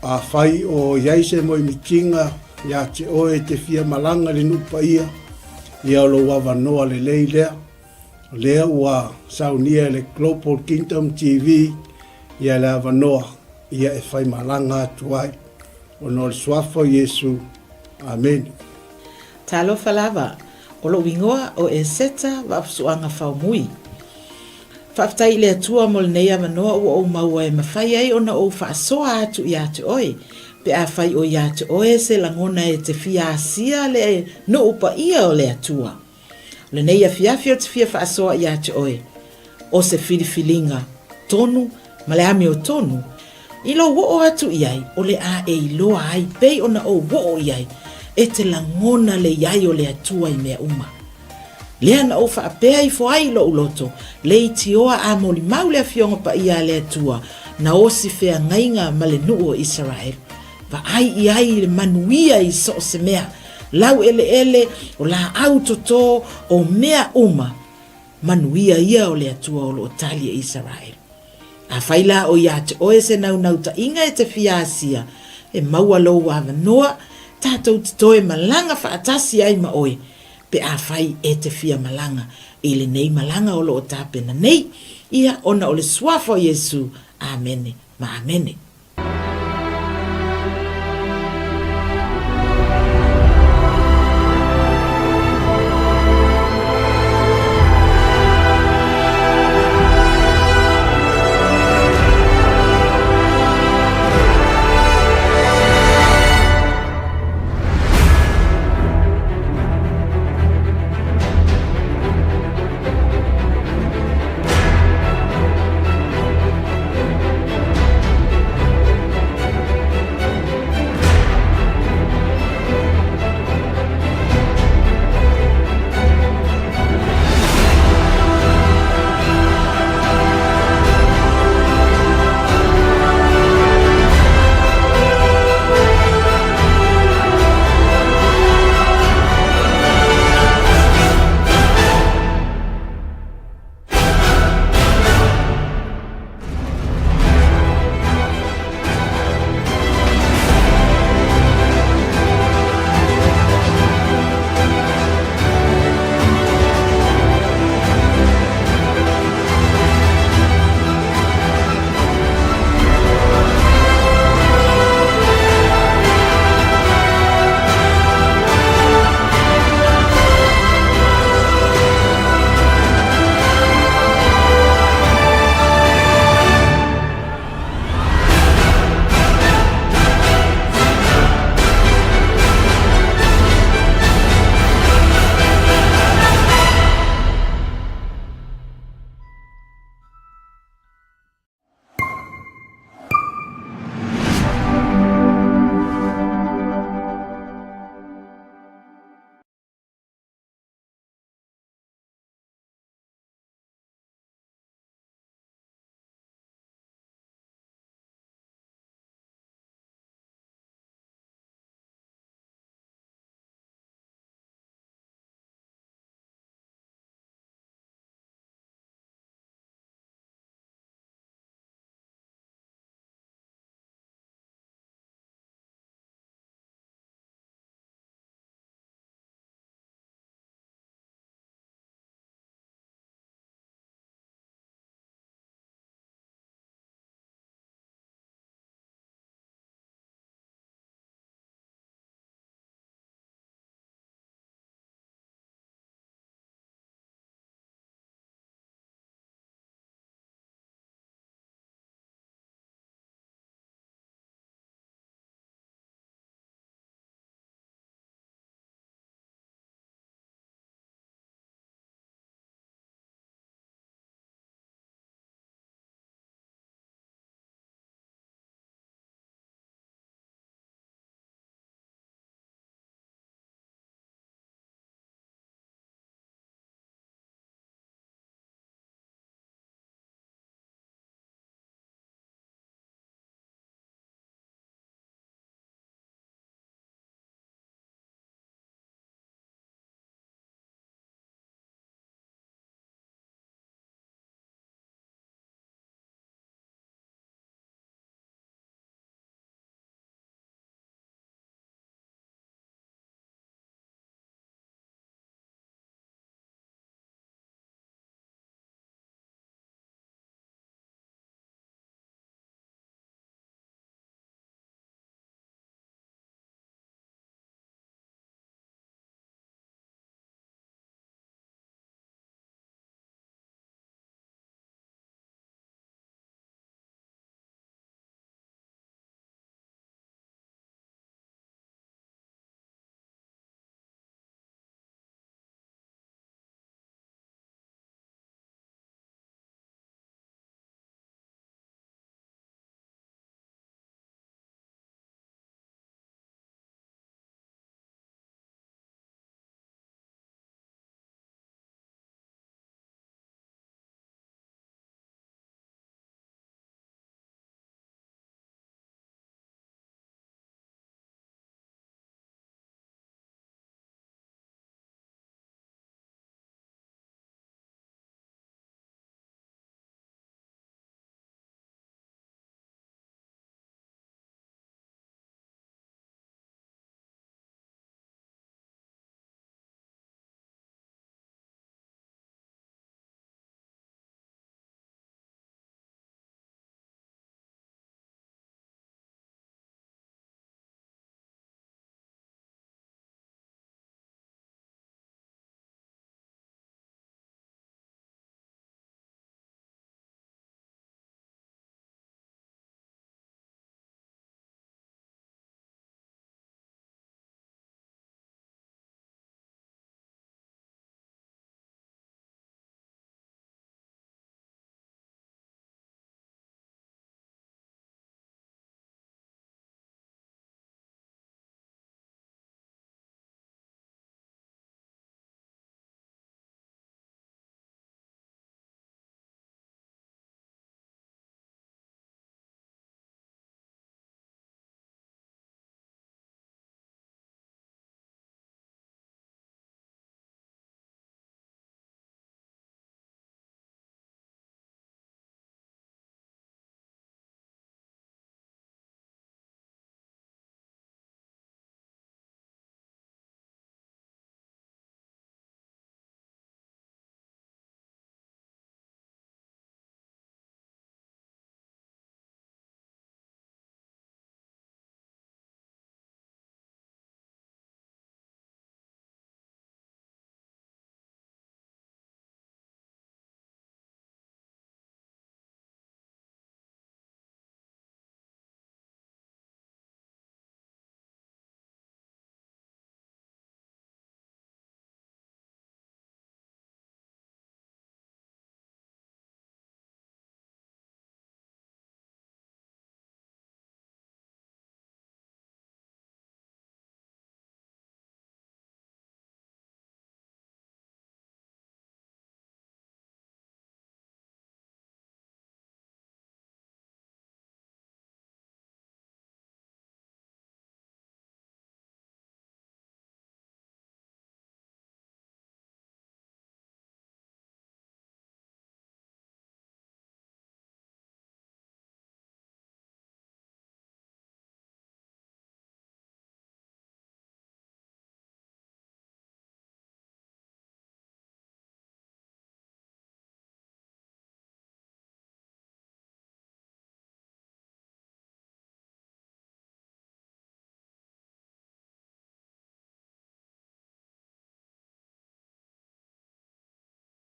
a whai o iaise mo i mitinga, ia te oe te fia malanga le nupa ia. Ia o lo wawa noa le lei lea. Lea ua saunia le Global Kingdom TV. Ia le awa noa. Ia e whai malanga atuai. O no le swafo Yesu. Amen. Talo falava. o lo wingoa o e seta wa apsuanga whaumui. Whaftai le atua mo le neia manoa o maua e mawhai ai ona o whaasoa atu i ate oe. Pe a whai o i ate oe se langona e te fia asia le no upa ia o le atua. Le neia fiafi o te fia whaasoa i ate oe. O se filifilinga tonu, ma le ami o tonu. I lo wo atu iai, o le a e iloa ai, pei ona o wo iai, e te langona le iai o le atua i mea uma. Lea na o whaapea i fo ai lo uloto, le iti oa a moli mau le fionga pa ia le atua, na o si fea ngainga ma le nuu o Israel. Va ai i ai le manuia i so se mea, lau ele o la autoto o mea uma, manuia ia o le atua o lo talia Israel. A whaila o ia te oe se nau ta inga e te fiasia, e maua lo wa noa, tātou te toe malanga whaatasi ai ma oe, pe a whai e te fia malanga, i le nei malanga o lo o tāpena nei, ia ona o le suafo Yesu, amene, ma amene.